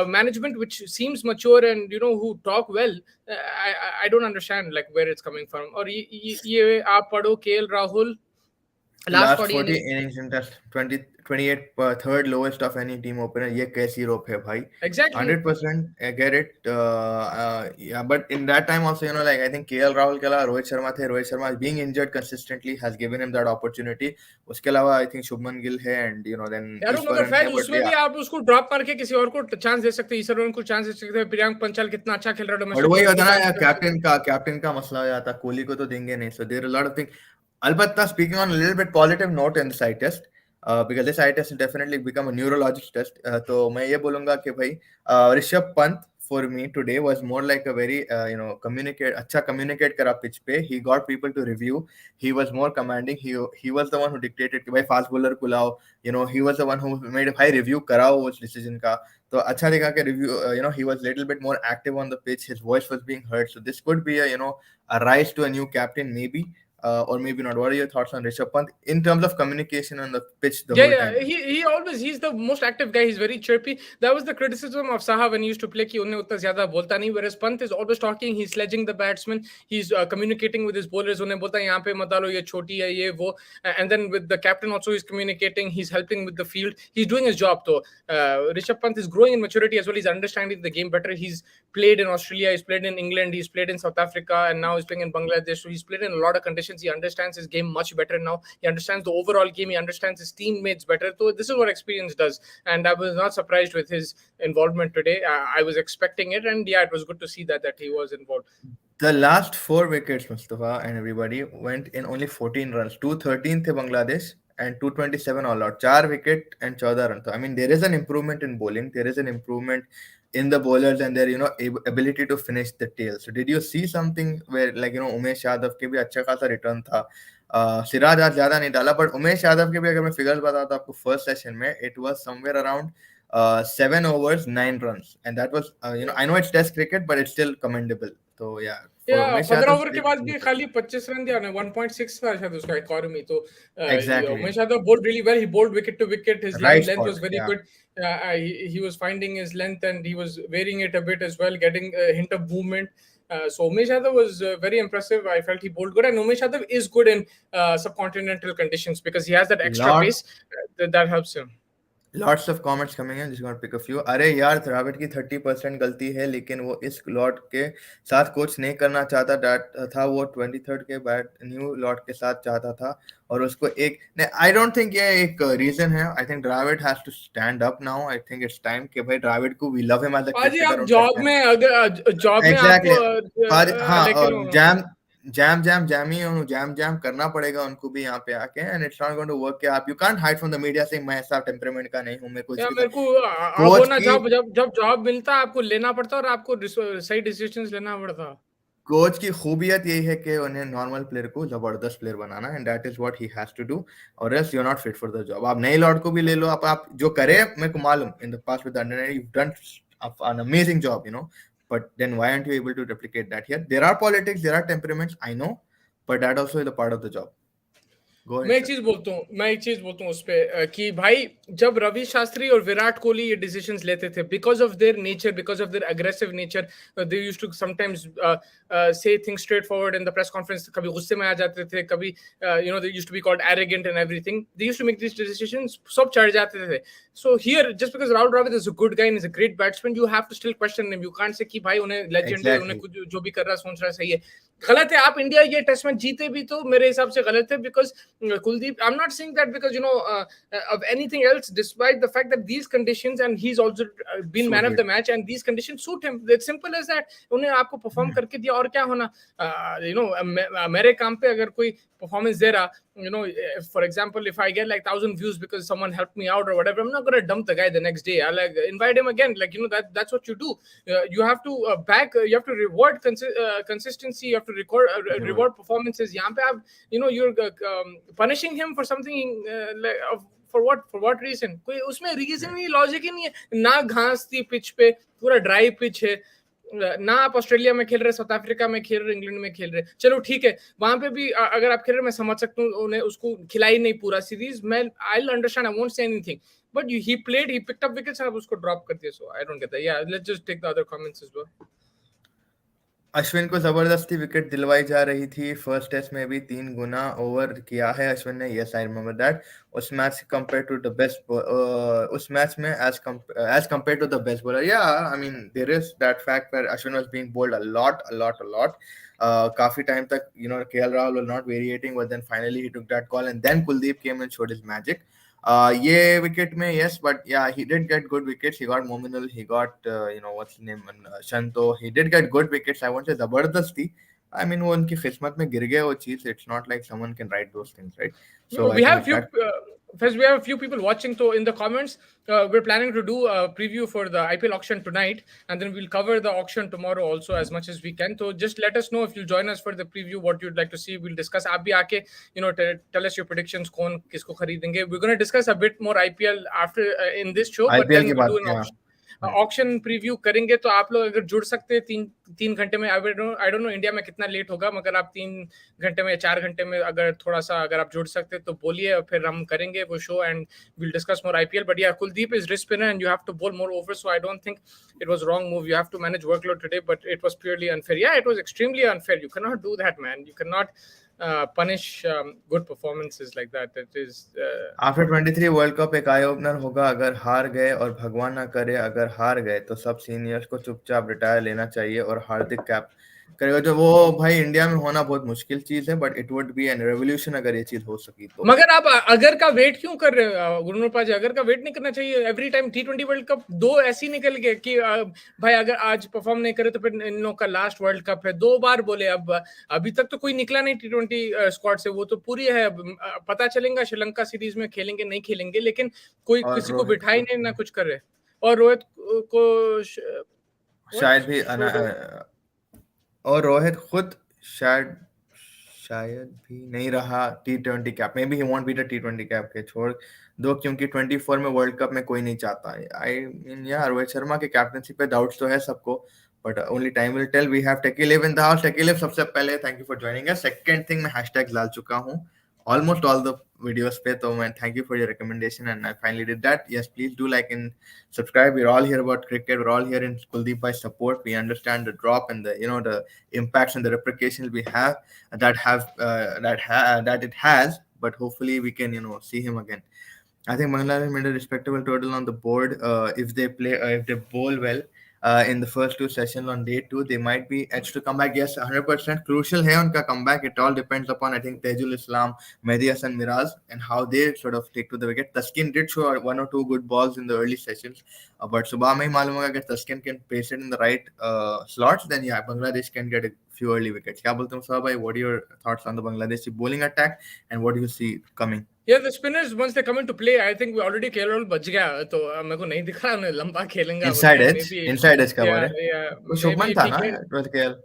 management which seems mature and who talk well, I don't understand where it's coming from. और ये आप पढ़ो KL Rahul Last last 40 40 innings. innings in test 20 28 third lowest of any team opener. ये कैसी रोप है भाई? Exactly. 100% I get it. Yeah, but in that time also, like I think KL Rahul के अलावा रोहित शर्मा थे. Rohit Sharma being injured consistently has given him that opportunity. उसके अलावा I think Shubman Gill है and then यार मगर ईश्वरन फैज है. But उसमें भी yeah, आप उसको ड्रॉप मार के किसी और को चांस दे सकते हैं, ईश्वर को चांस दे सकते हैं, प्रियांक पंचाल कितना अच्छा खेल रहा है बट डोमेस्टिक में, वही उसको होता ना चांस यार, दे सकते कैप्टन का मसला हो जाता. कोहली को तो देंगे नहीं. So there are lot of thing. Albatta, speaking on a little bit positive note in this eye test, because this eye test has definitely become a neurologist test. तो मैं ये बोलूंगा कि भाई Rishabh Pant for me today was more like a very अच्छा communicate करा pitch पे. He got people to review. He was more commanding. He was the one who dictated कि भाई fast bowler को लाओ. He was the one who made भाई review कराओ उस decision का. तो अच्छा दिखा कि review, he was little bit more active on the pitch. His voice was being heard. So this could be a rise to a new captain maybe. Or maybe not. What are your thoughts on Rishabh Pant in terms of communication on the pitch the whole Yeah, time? he's the most active guy. He's very chirpy. That was the criticism of Saha when he used to play कि उन्हें उतना ज़्यादा बोलता नहीं. Whereas Pant is always talking. He's sledging the batsman. He's communicating with his bowlers. उन्हें बोलता है यहाँ पे मत डालो, ये छोटी है, ये वो. And then with the captain also he's communicating. He's helping with the field. He's doing his job. So Rishabh Pant is growing in maturity as well. He's understanding the game better. He's played in Australia. He's played in England. He's played in South Africa, and now he's playing in Bangladesh. So he's played in a lot of conditions. He understands his game much better now. He understands the overall game. He understands his teammates better. So this is what experience does. And I was not surprised with his involvement today. I was expecting it, and yeah, it was good to see that he was involved. The last 4 wickets, Mustafa and everybody, went in only 14 runs. 213 थे Bangladesh and 227 all out. 4 wicket and 14 runs. I mean, there is an improvement in bowling. There is an improvement in the bowlers and their ability to finish the tail. So did you see something where Umesh Yadav के भी अच्छा खासा return था. सिराज आज ज्यादा नहीं डाला, but Umesh Yadav के भी अगर मैं फिगर्स बताता आपको फर्स्ट सेशन में, it was somewhere around 7 overs 9 runs and that was I know it's test cricket but it's still commendable. So yeah, for या Umesh 15 Yadav ओवर के बाद भी खाली 25 रन दिया ना, 1.6 था शायद उसका इकोनॉमी. तो exactly Umesh Yadav bowled really well. He bowled wicket to wicket. His right length spot, was very yeah. good. He was finding his length and he was varying it a bit as well, getting a hint of movement. So Umesh Yadav was very impressive. I felt he bowled good, and Umesh Yadav is good in subcontinental conditions because he has that extra Lot pace that helps him. Lots of comments coming in, just gonna pick a few. अरे यार, द्रविड़ की 30% गलती है, लेकिन वो इस lot के साथ कोच नहीं करना चाहता था. वो 23rd के बैट न्यू लॉट के साथ चाहता था और उसको एक आई डोंट थिंक ये एक रीजन है. I think Dravid has to stand up now. I think it's time कि भाई द्रविड़ को we love him as a paaji आप क्रिकेटर. जॉब में अगर जॉब में एग्जैक्टली. आपको हाँ, लेकिन जैम करना पड़ेगा उनको भी यहाँ पे आके. And it's not going to work. आप you can't hide from the media से मैं ऐसा टेम्परामेंट का नहीं हूँ, मेरे को या इसके मेरे साथ को अब कोच होना की जॉब, जब जॉब मिलता है आपको लेना पड़ता है और आपको सही डिसीजंस लेना पड़ता. कोच की खूबियत यही है कि उन्हें नॉर्मल प्लेयर को जबरदस्त प्लेयर बनाना, and that is what he has to do, or else you are not fit for the job. आप नई लॉर्ड को भी ले लो, आप जो करे, मेरे को मालूम in the past with under you done an amazing job, but then why aren't you able to replicate that here? There are politics, there are temperaments, I know, but that also is a part of the job. Go मैं ahead, एक sir. चीज बोलता हूँ उस पे कि भाई जब रवि शास्त्री और विराट कोहली ये डिसीजंस लेते थे, because of their nature, because of their aggressive nature, they used to sometimes say things straight forward in the press conference. कभी गुस्से में आ जाते थे, कभी they used to be called arrogant and everything. They used to make this decisions, सब चढ़ जाते थे. So here just because Rahul Dravid is a good guy and is a great batsman, you have to still question him. You can't say कि भाई उन्हें legend है, उन्हें Exactly. कुछ जो भी कर रहा है सोच रहा है सही है. गलत है. आप इंडिया ये टेस्ट मैच जीते भी तो मेरे हिसाब से गलत है, because Kuldeep, I'm not saying that because of anything else, despite the fact that these conditions, and he's also been man of the match, and these conditions suit him. It's simple as that. उन्हें आपको perform करके दिया और क्या होना. मेरे काम पे अगर कोई performance दे रहा, for example, if I get like 1,000 views because someone helped me out or whatever, I'm not gonna dump the guy the next day. I'll invite him again. That's what you do. You have to you have to reward consistency. You have to reward performances. यहाँ पे आप you're punishing him for something for what reason? कोई उसमें reason ही logic ही नहीं है. ना घास थी पिच पे, पूरा ड्राई पिच है. ना आप ऑस्ट्रेलिया में खेल रहे, साउथ अफ्रीका में खेल रहे, इंग्लैंड में खेल रहे. चलो ठीक है, वहां पे भी अगर आप खेल रहे, मैं समझ सकता हूँ उन्हें उसको खिलाई नहीं पूरा सीरीज. मैं I will understand, I won't say anything, but he played, he picked up wickets, आप उसको ड्रॉप कर दिया. So I don't get that. या let's just take the other comments as well. Ashwin को जबरदस्ती विकेट दिलवाई जा रही थी। फर्स्ट टेस्ट में भी 3 गुना ओवर किया है अश्विन ने। Yes I remember that. उस match compare to the best, उस मैच में as compared to the best bowler, या I mean there is that fact where Ashwin was being bowled a lot. काफी टाइम तक KL Rahul was not variating, but then finally he took that call and then Kuldeep came and showed his magic. ये wicket में yes, but yeah, he did get good wickets. He got Mominul, he got what's his name, Shanto. He did get good wickets. I won't say जबरदस्ती. I mean वो उनकी किस्मत में गिर गया वो चीज. It's not like someone can write those things, right? So I We think have that first we have a few people watching. So in the comments, we're planning to do a preview for the IPL auction tonight, and then we'll cover the auction tomorrow also as much as we can. So just let us know if you'll join us for the preview, what you'd like to see. We'll discuss. आप भी आके tell us your predictions. कौन किसको खरीदेंगे? We're going to discuss a bit more IPL after in this show, but IPL then की we'll बात do an yeah. auction. Auction preview करेंगे तो आप लोग अगर जुड़ सकते हैं 3 घंटे में. आई डोंट नो इंडिया में कितना लेट होगा, मगर आप 3 घंटे में 4 घंटे में अगर थोड़ा सा अगर आप जुड़ सकते हैं तो बोलिए, फिर हम करेंगे वो show and we'll discuss more IPL. But yeah, Kuldeep is wrist spinner and you have to bowl more overs, so I don't think it was wrong move. You have to manage workload today, but it was purely unfair. Yeah, it was extremely unfair. You cannot do that, man. You cannot punish good performances like that. It is after 23 world cup एक eye opener होगा। अगर हार गए, और भगवान ना करे अगर हार गए, तो सब सीनियर्स को चुपचाप रिटायर लेना चाहिए और हार्दिक कैप करेगा। जो वो भाई इंडिया में होना बहुत मुश्किल चीज है, but it would be an revolution अगर ये चीज हो सकी तो। मगर आप अगर का वेट क्यों कर रहे हो गुरुनोपा जी? अगर का वेट नहीं करना चाहिए। Every time T20 world cup दो ऐसी निकल गए कि भाई अगर आज परफॉर्म नहीं करे तो फिर इन लोगों का लास्ट वर्ल्ड कप है। 2 बार बोले, अब अभी तक तो कोई निकला नहीं T20 स्क्वाड से। वो तो पूरी है, पता चलेगा श्रीलंका सीरीज में खेलेंगे नहीं खेलेंगे, लेकिन कोई और किसी को रोहित बिठा ही खुद नहीं ना कुछ कर रहे। और रोहित को शायद भी और रोहित खुद शायद शायद भी नहीं रहा T20 cap. May be he want be the T20 cap के छोड़ दो, क्योंकि 24 में वर्ल्ड कप में कोई नहीं चाहता। आई मीन यार रोहित शर्मा के कैप्टनसी पे डाउट्स तो है सबको, but only time will tell. We have techie live in the house. Techie live, सबसे पहले thank you for joining us. Second thing, मैं हैशटैग डाल चुका हूँ ऑलमोस्ट ऑल द videos पे, तो मैं thank you for your recommendation and I finally did that. Yes, please do like and subscribe. We're all here about cricket. We're all here in Kuldeep by support. We understand the drop and the impacts and the repercussions we have that it has, but hopefully we can see him again. I think Bangladesh made a respectable total on the board. If they bowl well in the first 2 sessions on day 2, they might be edged to come back. Yes, 100% crucial है उनका comeback. It all depends upon, I think, Tejul Islam, Mehdi Hassan Miraz, and how they sort of take to the wicket. Taskin did show 1 or 2 good balls in the early sessions, but सुबह में ही मालूम होगा कि Taskin can pace it in the right slots, then yeah, Bangladesh can get a few early wickets. क्या बोलते हो साहब भाई? What are your thoughts on the Bangladeshi bowling attack and what do you see coming? Yeah, the spinners once they come into play, I think we already KL बच गया, तो मेरे को नहीं दिख रहा उन्हें लंबा खेलेंगा बोल Inside के। edge, maybe inside edge का बारे yeah वो maybe शुभमन if था he ना can. with KL.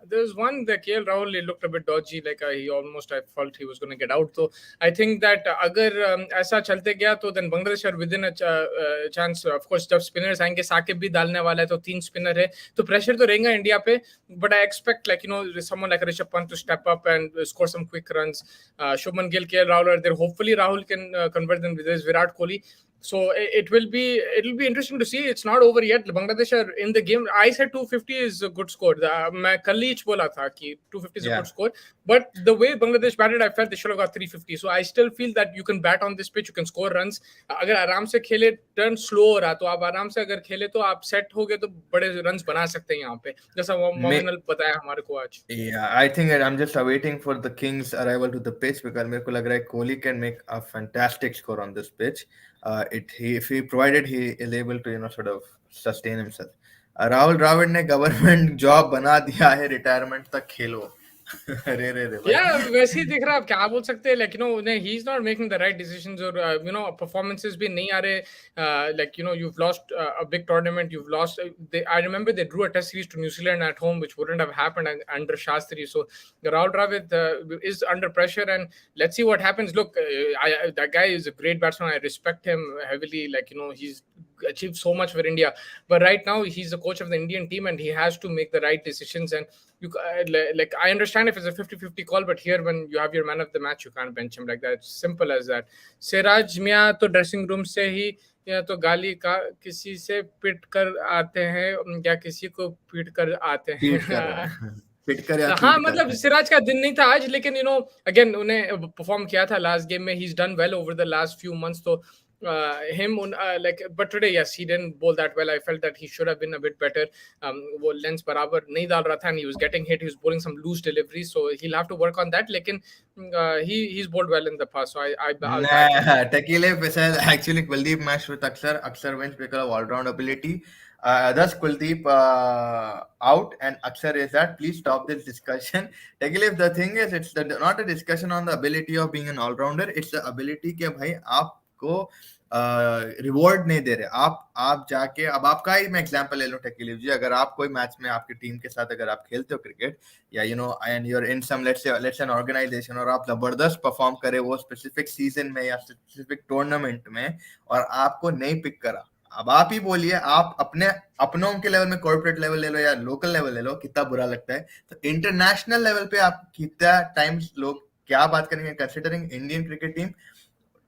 There was one, the KL Rahul, he looked a bit dodgy, like he almost, I felt he was going to get out. So I think that अगर ऐसा चलते गया तो then Bangladesh are within a chance. Of course जब spinners आएंगे, साकिब भी डालने वाला है, तो 3 स्पिनर है, तो प्रेशर तो रहेगा इंडिया पे. But I expect someone like Rishabh Pant to step up and score some quick runs. Shubman Gill, KL Rahul are there. Hopefully Rahul can convert them with his Virat Kohli. So it will be interesting to see. It's not over yet. Bangladesh are in the game. I said 250 is a good score. मैं कल ही बोला था कि 250 is a Yeah. good score. But the way Bangladesh batted, I felt they should have got 350. So I still feel that you can bat on this pitch. You can score runs. अगर आराम से खेले, turn slow हो रहा, तो आप आराम से अगर खेले तो आप सेट हो गए तो बड़े रन्स बना सकते हैं यहाँ पे, जैसा मोमिनल बताया हमारे को आज. Yeah, I think that I'm just awaiting for the Kings' arrival to the pitch, because मेरे को लग रहा है Kohli can make a fantastic score on this pitch. If he provided he is able to sort of sustain himself. Rahul Dravid ने government job बना दिया है, retirement तक खेलो। अरे रे रे भाई। Yeah, वैसे ही दिख रहा है, आप क्या बोल सकते हैं, he's not making the right decisions, or performances भी नहीं आ रहे. You've lost a big tournament, you've lost. I remember they drew a test series to New Zealand at home, which wouldn't have happened under Shastri. So Rahul Dravid is under pressure, and let's see what happens. Look, that guy is a great batsman. I respect him heavily. He's achieved so much for India, but right now he's the coach of the Indian team, and he has to make the right decisions. And I understand if it's a 50-50 call, but here when you have your man of the match, you can't bench him like that. It's simple as that. Siraj Mia to dressing room से ही या तो गाली का किसी से पिट कर आते हैं या किसी को पीट कर आते पीट कर रहा हैं। है पिट कर या हाँ, पीट कर मतलब सिराज का दिन नहीं था आज, लेकिन अगेन उन्हें परफॉर्म किया था लास्ट गेम में। He is done well over the last few months, तो him like but today yes he didn't bowl that well. I felt that he should have been a bit better. वो lens बराबर नहीं डाल रहा था and he was getting hit, he was bowling some loose deliveries, so he'll have to work on that. लेकिन he's bowled well in the past, so I'll back him. Nah, Takile said actually Kuldeep matched with Aksar. Aksar wins because of all-round ability. Thus Kuldeep out and Aksar is that. Please stop this discussion. Takile, the thing is, it's not a discussion on the ability of being an all-rounder. It's the ability कि भाई आपको reward नहीं दे रहे। आप जाके अब आपका ही मैं एग्जांपल ले लूं टेकिलिव जी, अगर आप कोई मैच में आपकी टीम के साथ अगर आप खेलते हो क्रिकेट या and you are in some let's an organization और आप जबरदस्त परफॉर्म करे वो स्पेसिफिक सीजन में या स्पेसिफिक टूर्नामेंट में और आपको नहीं पिक करा, अब आप ही बोलिए, आप अपनों के लेवल में कॉर्पोरेट लेवल ले लो या लोकल लेवल ले लो, कितना बुरा लगता है। तो इंटरनेशनल लेवल पे आप कितना टाइम्स लोग क्या बात करेंगे, considering Indian cricket team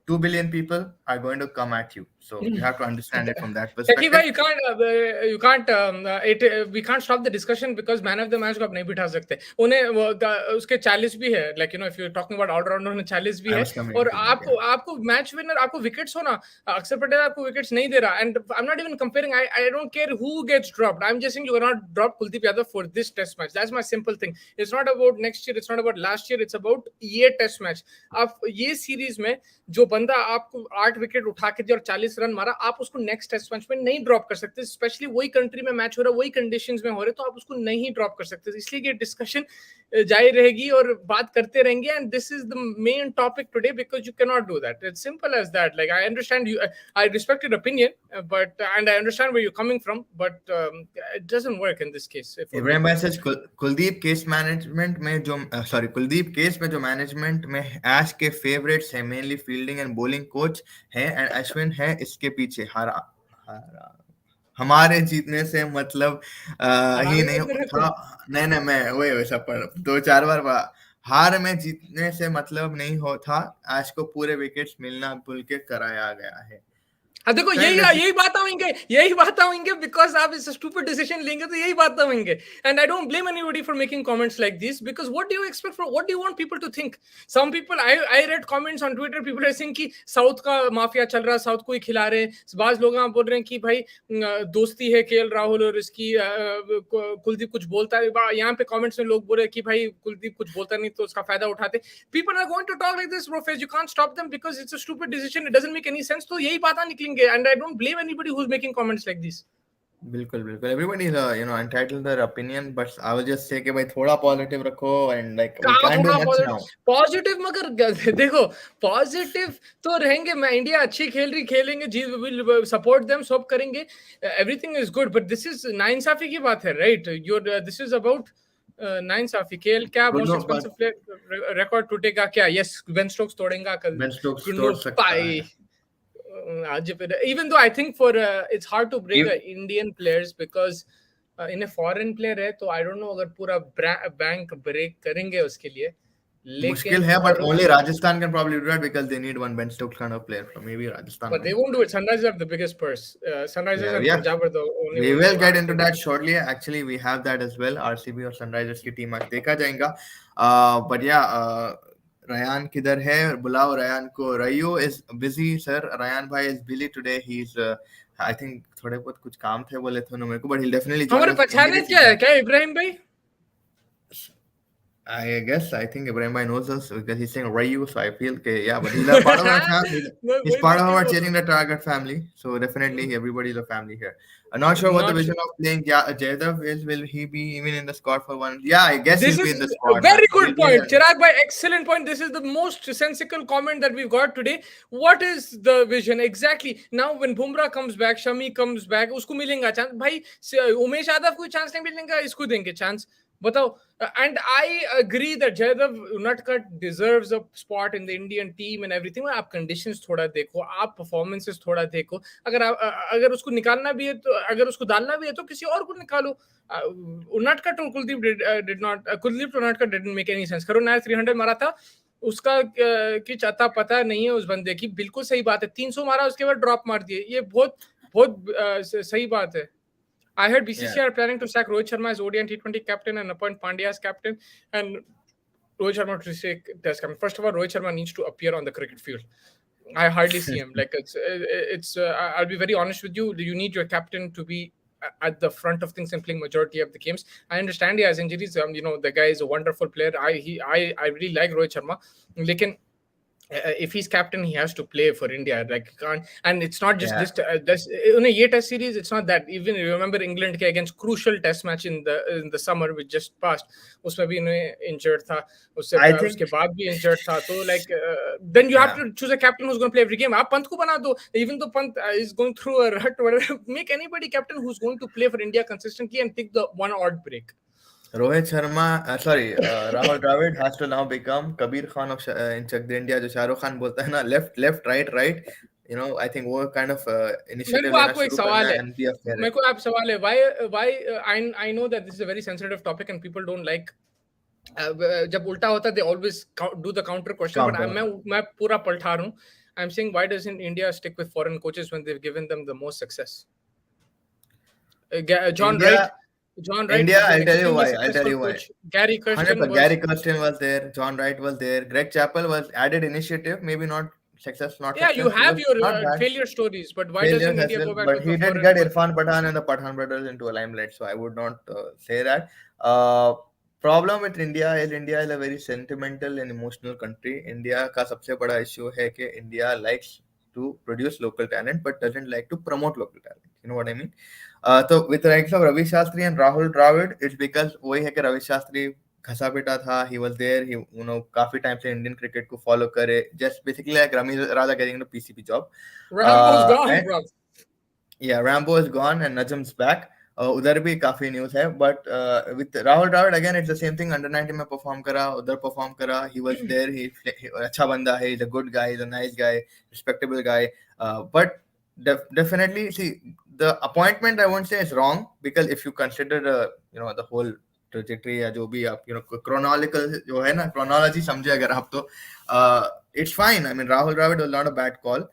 2 billion people are going to come at you, so you have to understand it from that Taki perspective. bhai, we can't stop the discussion because man of the match को आप नहीं बिठा सकते। उन्हें उसके 40 भी है, like if you're talking about all rounder उन्हें 40 भी I है, was coming और to that, yeah. आपको मैच विनर, आपको विकेट्स हो ना, अक्षर पटेल आपको विकेट्स नहीं दे रहा, and I'm not even comparing, I don't care who gets dropped, I'm just saying you cannot drop Kuldeep Yadav for this test match. That's my simple thing. It's not about next year, it's not about last year, it's about ये test match. आप ये series में जो बंदा आपको 8 wicket उठा के दिया और 40 रन मारा, आप उसको नेक्स्ट टेस्ट मैच में नहीं ड्रॉप कर सकते, स्पेशली वही कंट्री में मैच हो रहा है, वही कंडीशंस में हो रहे, तो आप उसको नहीं ड्रॉप कर सकते। इसलिए ये डिस्कशन जारी रहेगी और बात करते रहेंगे, and this is the main topic today because you can not do that. It's simple as that. Like I understand you, I respect your opinion, but and I understand where you coming from, but it doesn't work in this case. Ibrahim भाई says Kuldeep case management में जो Kuldeep case में जो management में ऐश के favourites हैं mainly fielding and bowling coach है and Ashwin है इसके पीछे हारा हमारे जीतने से मतलब ही नहीं था। नहीं मैं वही वैसा पढ़ 2-4 बार हार में जीतने से मतलब नहीं हो था, आज को पूरे विकेट्स मिलना भूल के कराया गया है। देखो यही बात आएंगे बिकॉज आप इस स्टूपिड डिसीजन लेंगे तो यही बात आएंगे, and I don't blame anybody for making comments like this because what do you expect, from what do you want people to think. Some people, I read comments on Twitter, people are saying कि south का mafia चल रहा है, south को ही खिला रहे हैं। बाज लोग बोल रहे हैं कि भाई दोस्ती है केएल राहुल और इसकी, कुलदीप कुछ बोलता है। यहाँ पे कमेंट्स में लोग बोल रहे हैं कि भाई कुलदीप कुछ बोलता नहीं तो उसका फायदा उठाते। People are going to talk like this bro, phase, you can't stop them because it's a stupid decision, it doesn't make any sense. तो यही बातें निकलेंगे, and I don't blame anybody who's making comments like this. बिल्कुल everybody is entitled their opinion, but I will just say कि भाई थोड़ा positive रखो and like we can't do much now. Positive मगर देखो पॉजिटिव तो रहेंगे, मैं इंडिया अच्छी खेल रही, खेलेंगे जी, विल सपोर्ट देम, सब करेंगे, everything is good, but this is नाइंसाफी की बात है, राइट? दिस इज अबाउट नाइंसाफी। केएल क्या मोस्ट एक्सपेंसिव प्लेयर रिकॉर्ड टूटेगा क्या? यस, बेन स्टोक्स तोड़ेगा कल, बेन स्टोक्स तोड़ सकता है। Even though I think for it's hard to break Indian players because in a foreign player है, तो I don't know अगर पूरा बैंक ब्रेक करेंगे उसके लिए, मुश्किल है, but only Rajasthan can probably do that because they need one Ben Stokes kind of player from maybe Rajasthan. But they won't do it. Sunrisers have the biggest purse. Sunrisers and Punjab are the only. We will get into that shortly. Actually, we have that as well. RCB और Sunrisers की team आज देखा जाएगा. But yeah. Ryan किधर है? बुलाओ Ryan को। रयू is busy sir. Ryan भाई is busy today. He's I think थोड़े बहुत कुछ काम थे बोले थे मेरे को, but he'll definitely join us. हमारे पहचाने क्या है क्या इब्राहिम भाई? I think Ibrahim Bhai knows us because he's saying Rayu, so I feel okay, yeah, but he's a part of our family. He's part of our Chasing the Target family, so definitely everybody's a family here. I'm not sure what the vision of playing Jayadav is. Will he be even in the squad for one? Yeah, I guess he'll be in the squad. Very good point, Chirag bhai. Excellent point. This is the most sensical comment that we've got today. What is the vision exactly? Now, when Bumrah comes back, Shami comes back, उसको मिलेगा chance. भाई उमेश यादव को chance नहीं मिलेगा, इसको देंगे chance. बताओ, and I agree that Jayadav Unadkat deserves a spot in the Indian team and everything. आप conditions थोड़ा देखो, आप performances थोड़ा देखो. अगर उसको निकालना भी है तो, अगर उसको डालना भी है तो किसी और को निकालो. Unadkat और Kuldeep did not. Kuldeep to Unadkat didn't make any sense. करो नायर 300 मारा था, उसका कुछ अता पता नहीं है उस बंदे की। बिल्कुल सही बात है, 300 मारा उसके बाद ड्रॉप मार दिए, ये बहुत बहुत सही बात है। I heard Yeah. BCCI are planning to sack Rohit Sharma as ODI and T20 captain and appoint Pandya as captain, and Rohit Sharma to take test captain. First of all, Rohit Sharma needs to appear on the cricket field. I hardly see him. Like it's. I'll be very honest with you. You need your captain to be at the front of things and playing majority of the games. I understand he has injuries. The guy is a wonderful player. I really like Rohit Sharma. Lekin if he's captain, he has to play for India. Like he can't, and it's not just Yeah. this in a year test series. It's not that. Even you remember England ke against crucial test match in the summer which just passed. उसमें भी इन्हें injured था. I think, उसके बाद भी injured था. So like then you have yeah. to choose a captain who's going to play every game. आप पंत को बना दो. Even though Pant is going through a rut, whatever, make anybody captain who's going to play for India consistently and take the one odd break. Rohit Sharma, sorry, Rahul Dravid has to now become Kabir Khan of in Chak De India, जो शाहरुख खान बोलता है ना, left, left, right, right. I think वो kind of मेरे initiative को लेना आपको एक शुरू करना सवाल है है and be a fair. मेरे को आप सवाल है why I know that this is a very sensitive topic and people don't like जब उल्टा होता है they always do the counter question but Counter. मैं पूरा पलटा रहा हूँ. I'm saying why doesn't India stick with foreign coaches when they've given them the most success? John India, Wright India, was an I'll tell you extremely why. I'll tell successful you why. coach. Gary Kirsten 100%. was Gary Kirsten was there. John Wright was there. Greg Chappell was added initiative. Maybe not success, not yeah you success. He have was your not bad. failure stories but why Failures doesn't as India well, go back to but the he did foreign get coach? Irfan Pathan and the Pathan brothers into a limelight, so I would not say that. Uh, Problem with India is a very sentimental and emotional country. India का सबसे बड़ा issue है कि India likes to produce local talent but doesn't like to promote local talent. You know what I mean? So with the likes of Ravi Shastri and Rahul Dravid, it's because वही है कि Ravi Shastri घसा पिटा था, he was there, he काफी time से Indian cricket को follow करे, just basically like Rami Raja getting the PCP job. Rambo's gone And bro. yeah, Rambo is gone and Najm's back. उधर भी काफी न्यूज है, but with Rahul Dravid again it's the same thing. Under 19 में perform करा, उधर perform करा, he was there, he अच्छा बंदा है, he's a good guy, he's a nice guy, respectable guy, but definitely see the appointment I won't say is wrong because if you consider the whole trajectory या जो भी आप chronological जो है ना, chronology समझे अगर आप तो it's fine. I mean Rahul Dravid was not a bad call.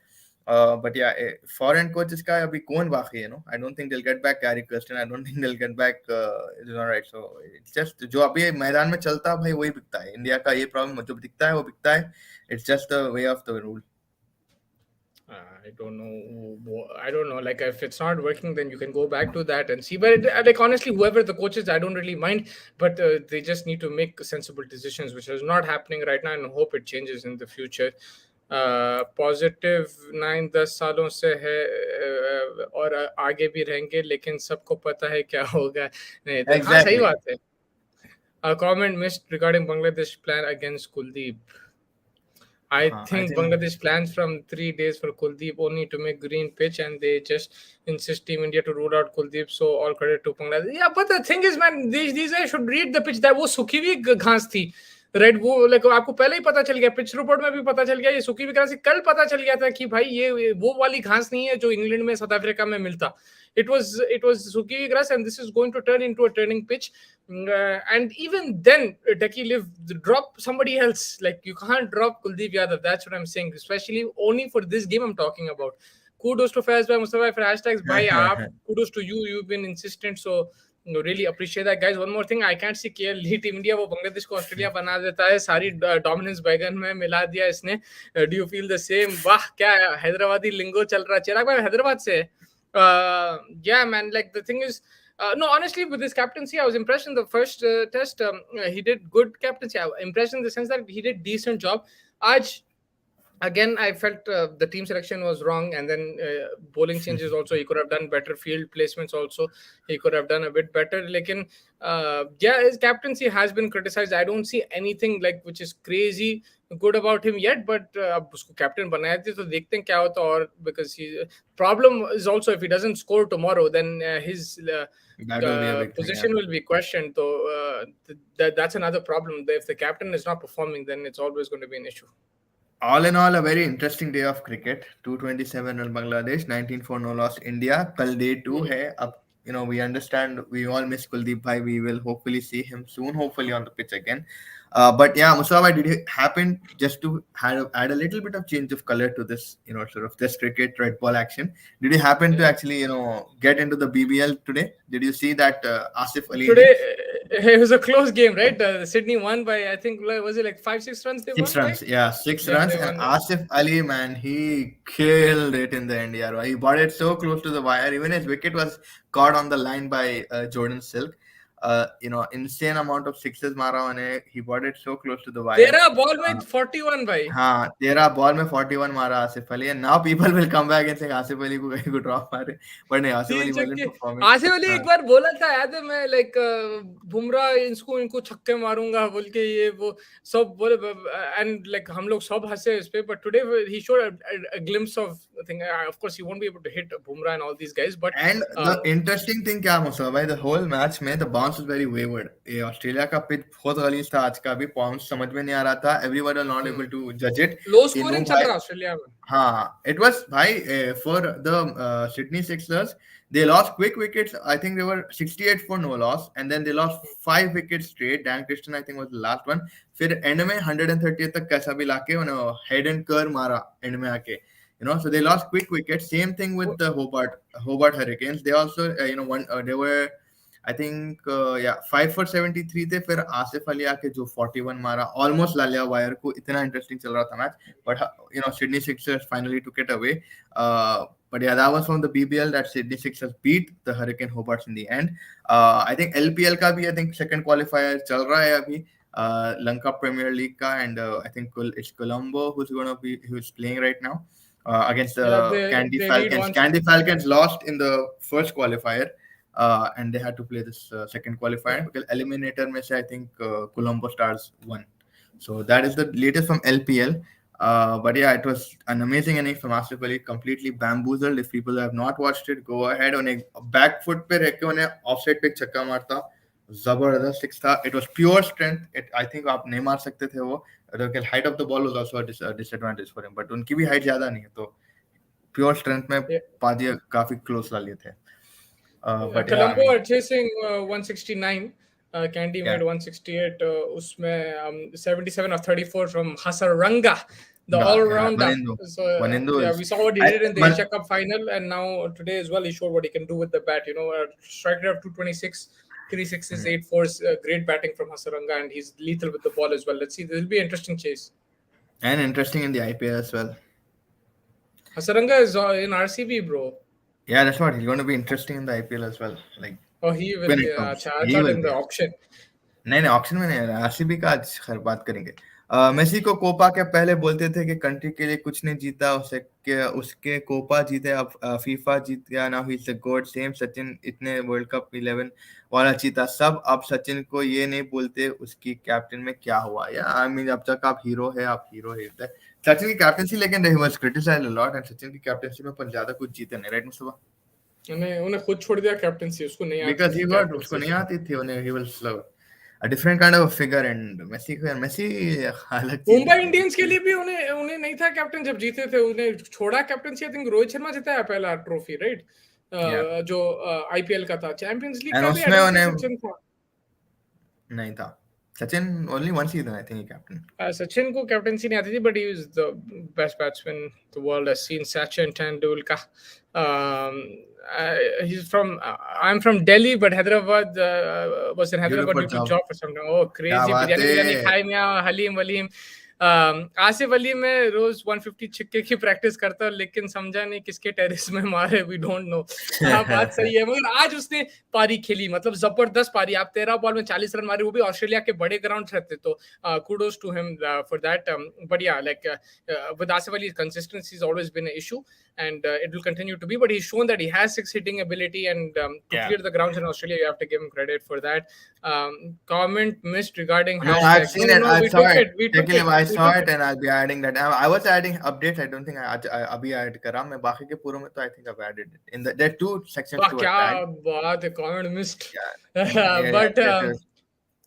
But yeah, foreign coaches का अभी कौन बाकी है, I don't think they'll get back Gary Kirsten. I don't think they'll get back right. So it's just जो अभी मैदान में चलता है भाई वही बिकता है. इंडिया का ये प्रॉब्लम जो दिखता है वो बिकता है. It's just the way of the rule. I don't know. Like if it's not working, then you can go back to that and see. But like honestly, whoever the coach is, I don't really mind. But they just need to make sensible decisions, which is not happening right now, and hope it changes in the future. Positive 9-10 सालों से है और आगे भी रहेंगे लेकिन सबको पता है क्या होगा. नहीं तो हाँ सही बात है. A comment missed regarding Bangladesh plan against Kuldeep. I think Bangladesh plans from 3 days for Kuldeep only to make green pitch and they just insist Team India to rule out Kuldeep. So all credit to Bangladesh. Yeah, but the thing is, man, these guys should read the pitch. That वो सूखी हुई घास थी. Red वो like आपको पहले ही पता चल गया, पिच रिपोर्ट में भी पता चल गया, ये सूखी हुई घास. कल पता चल गया था कि भाई ये वो वाली घास नहीं है जो इंग्लैंड में साउथ अफ्रीका में मिलता. It was सूखी हुई grass and this is going to turn into a turning pitch. And even then, Ducky Live drop somebody else. Like you can't drop Kuldeep Yadav. That's what I'm saying. Especially only for this game I'm talking about. Kudos to Faiz by Mustafa for hashtags. Bhai, kudos to you. You've been insistent. So really appreciate that, guys. One more thing, I can't see clearly Team India वो बांग्लादेश को Australia बना देता है. सारी dominance बैगन में मिला दिया इसने. Do you feel the same? वाह क्या हैदराबादी लिंगो चल रहा. चिराग भाई हैदराबाद से. Yeah, man. Like the thing is. No, honestly, with his captaincy, I was impressed in the first test. He did good captaincy. I was impressed in the sense that he did decent job. Again, I felt the team selection was wrong, and then bowling changes also. He could have done better field placements also. He could have done a bit better. Lekin, yeah, his captaincy has been criticized. I don't see anything like which is crazy good about him yet. But अब उसको captain बनाया थे तो देखते हैं क्या होता. और because he problem is also if he doesn't score tomorrow, then his position will be questioned. So that's another problem. If the captain is not performing, then it's always going to be an issue. All in all, a very interesting day of cricket. 227 run Bangladesh, 19 for no loss India. Kal day 2 hai. Up, we understand. We all miss Kuldeep bhai. We will hopefully see him soon. Hopefully on the pitch again. But yeah, Mustafa, did it happen just to add a little bit of change of color to this, sort of this cricket red ball action? Did you happen to Yeah. actually, get into the BBL today? Did you see that Asif Ali Today innings? it was a close game, right? Sydney won by, I think, was it like 5-6 runs they Six won by? runs, yeah, six Yeah, runs, they and won. Asif Ali, man, he killed it in the end. Yeah, he brought it so close to the wire. Even his wicket was caught on the line by Jordan Silk. Insane amount of sixes mara on it. He brought it so close to the wire. 13 ball में Uh, 41 भाई. हाँ, 13 ball में 41 मारा Asif Ali, and now people will come back and say Asif Ali को कहीं को drop मारे, but नहीं, आसिफ तीन अली wasn't छक्के. performing. आसिफ अली हाँ, एक बार बोला था, याद है, मैं लाइक बुमराह इनको इनको छक्के मारूंगा बोल के, ये वो सब बोले, एंड लाइक हम लोग सब हंसे इस पे. But today he showed a glimpse of thing. Of course he won't be able to hit Bumrah and all these guys, but and the interesting thing क्या मुसा भाई, the whole match में the bounce was very wayward. ये Australia का pitch बहुत गलीज था आज का, भी बाउंस समझ में नहीं आ रहा था. Everyone was not able to judge it. लो कि नो स्कोरिंग चल भाई, रहा ऑस्ट्रेलिया में. हाँ, it was भाई, for the Sydney Sixers, they lost quick wickets. I think they were 68 for no loss, and then they lost 5 wickets straight. Dan Christian, I think, was the last one. फिर and में 130 तक कैसा भी लाके उन्होंने head and कर मारा and में आके. So they lost quick wickets. Same thing with the Hobart Hurricanes. They also, they were, I think, 5 for 73 थे. फिर आसिफ अली आके जो 41 मारा, ऑलमोस्ट ला लिया वायर को. इतना इंटरेस्टिंग चल रहा था match, but Sydney Sixers finally took it away. But yeah, that was from the BBL that Sydney Sixers beat the Hurricane Hobarts in the end. I think LPL का भी, I think, second qualifier चल रहा है अभी, Lanka Premier League का, and I think it's Colombo who's playing right now against Yeah, the Candy they need Falcons. one. Candy Falcons lost in the first qualifier, and they had to play this second qualifier because eliminator में से I think Colombo Stars won. So that is the latest from LPL. But yeah, it was an amazing innings from Asif Ali, completely bamboozled. If people have not watched it, go ahead. On a back foot पे रह के उन्हें offside पे छक्का मारता, जबरदस्त six था. It was pure strength. I think आप नहीं मार सकते थे वो. The height of the ball was also a disadvantage for him, but उनकी भी height ज्यादा नहीं है, तो pure strength में Yeah. पाजी काफी close ला लिए थे. But yeah, I Colombo mean, are chasing 169. Candy yeah, made 168. Usme 77 of 34 from Hasaranga, the yeah, all-rounder. Manindu. So Manindu yeah, is. we saw what he I, did in the Man- Asia Cup final, and now today as well, he showed what he can do with the bat. Strike rate of 226, 3 sixes, 8 fours. Great batting from Hasaranga, and he's lethal with the ball as well. Let's see, this will be an interesting chase. and interesting in the IPL as well. Hasaranga is in RCB, bro. Yeah, that's what, he's going to be interesting in the IPL as well. Like Oh, he will when be. it comes, I he thought will in be. the auction. नहीं auction में नहीं, RCB का आज खैर बात करेंगे. Messi को Copa के पहले बोलते थे कि कंट्री के लिए कुछ नहीं जीता, उसके कोपा जीते, अब फीफा जीत गया, now he is the God. Same Sachin इतने वर्ल्ड कप 11 वाला जीता सब, अब सचिन को ये नहीं बोलते उसकी कैप्टन में क्या हुआ. या आई मीन, अब तक आप हीरो है, आप हीरो है. सचिन की कैप्टनसी, लेकिन he was criticised a lot, and Sachin की कैप्टनसी में पर ज्यादा कुछ जीते नहीं, राइट मुस्तफा? उन्हें खुद छोड़ दिया कैप्टनसी, उसको नहीं आती Because थी उसको नहीं आती थी, उन्हें he was a different kind of a figure, and Messi अलग चीज मुंबई है. इंडियंस के लिए भी उन्हें नहीं था कैप्टन जब जीते थे. उन्हें छोड़ा captaincy. I think Rohit Sharma जिताया पहला ट्रॉफी, राइट? Yeah. जो आईपीएल का था. चैंपियंस लीग And का भी उसमें उन्हें सचिन था. नहीं था. Sachin only one season I think he captain. Sachin को कैप्टनसी नहीं आती थी, but he was the best batsman the world has seen. Sachin Tendulkar. He's from. I'm from Delhi, but Hyderabad was in Hyderabad due to job for some time. Oh, crazy! Biryani खाई मैं, हलीम वलीम. आसिफ अली में रोज 150 छिक्के की practice करता है, लेकिन समझा नहीं किसके टेरिस में मारे. We don't know. बात सही है, मगर आज उसने पारी खेली, मतलब जबरदस्त पारी. आप 13 बॉल में 40 रन मारे, वो भी ऑस्ट्रेलिया के बड़े ग्राउंड रहते, तो kudos to him for that. But yeah, like with Asif Ali, consistency has always been an issue, and it will continue to be. But he's shown that he has 6 hitting ability, and to clear the grounds in Australia, you have to give him credit for that. Comment missed regarding No, hashtag. I've seen it. I we saw took it. We took it. I saw it, and I'll be adding that. I was adding updates. I don't think I अभी add करा मैं. बाकी के पूरों में तो I think I've added it. In there are 2 sections to क्या add. बात है, comment missed. Yeah, But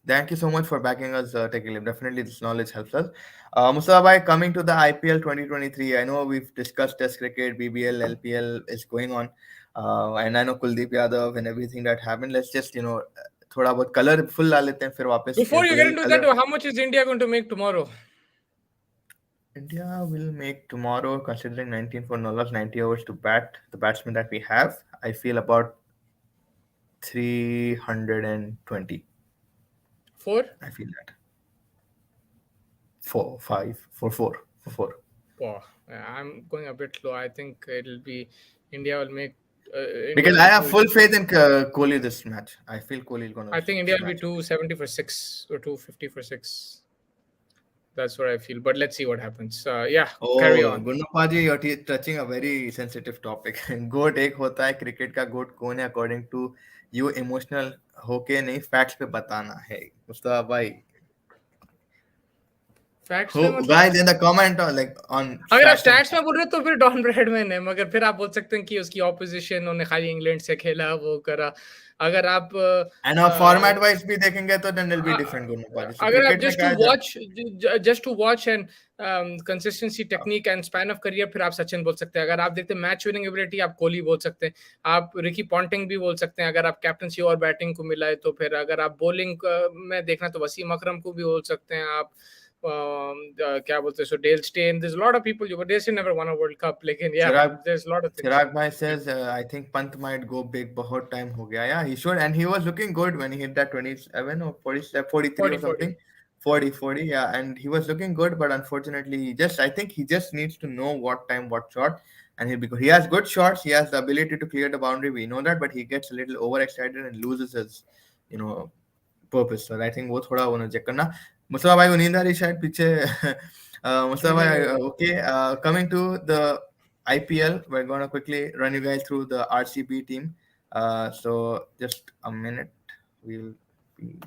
thank you so much for backing us, Techie. Definitely, this knowledge helps us. Mustafa bhai, coming to the IPL 2023, I know we've discussed Test cricket, BBL, LPL is going on, and I know Kuldeep Yadav and everything that happened. Let's just थोड़ा बहुत colourful ला लेते हैं, फिर वापस Before you get वही into that, colour. how much is India going to make tomorrow? India will make tomorrow, considering 19 for no loss, 90 overs to bat. The batsmen that we have, I feel about 320. Four? I feel that. 4. Oh, I'm going a bit low. I think it'll be India will make. India Because will I be have two. full faith in Kohli this match. I feel Kohli is gonna I think India will be match. 270 for 6 or 250 for 6. That's what I feel. But let's see what happens. Yeah, carry Oh, on. Gunnapaji, you're touching a very sensitive topic. गोट एक होता है, cricket का गोट कौन है according to you, emotional होके नहीं, facts पे बताना है मुस्तफा भाई. फैक्ट्स Who में मतलब guys in the comment on like on अगर आप stats and स्टैट्स में बोल रहे हो तो फिर डॉन ब्रैडमैन है, मगर फिर आप बोल सकते हैं कि उसकी ऑपोजिशन उन्होंने खाली इंग्लैंड से खेला, वो करा. अगर आप and फॉर्मेट वाइज भी देखेंगे तो then will be different Gunnapaji. So अगर आप क्रिकेट में क्या है जब just to watch and consistency, technique and span of career, फिर आप सचिन बोल सकते हैं. अगर आप देखते हैं मैच विनिंग एबिलिटी, आप कोहली बोल सकते हैं. आप रिकी पॉन्टिंग भी बोल सकते हैं. अगर आप कैप्टनसी और बैटिंग को मिला है तो फिर अगर आप बॉलिंग में देखना तो वसीम अकरम को भी बोल सकते हैं आप. क्या बोलते हैं, so Dale Steyn, there's a lot of people, but they still never won a World Cup, लेकिन yeah, Chirag there's a lot of things. चिराग भाई says I think Pant might go big, बहुत टाइम हो गया. Yeah, he should, and he was looking good when he hit that 27 or 47, 43 or something. 40, yeah, and he was looking good, but unfortunately I think he just needs to know what time, what shot, and he has good shots, he has the ability to clear the boundary, we know that, but he gets a little overexcited and loses his, purpose. So I think वो थोड़ा होना check करना. मुस्तफा भाई को नींद आ रही शायद पीछे. Mustafa भाई, okay, coming to the IPL, we're gonna quickly run you guys through the RCB team. So just a minute, we'll be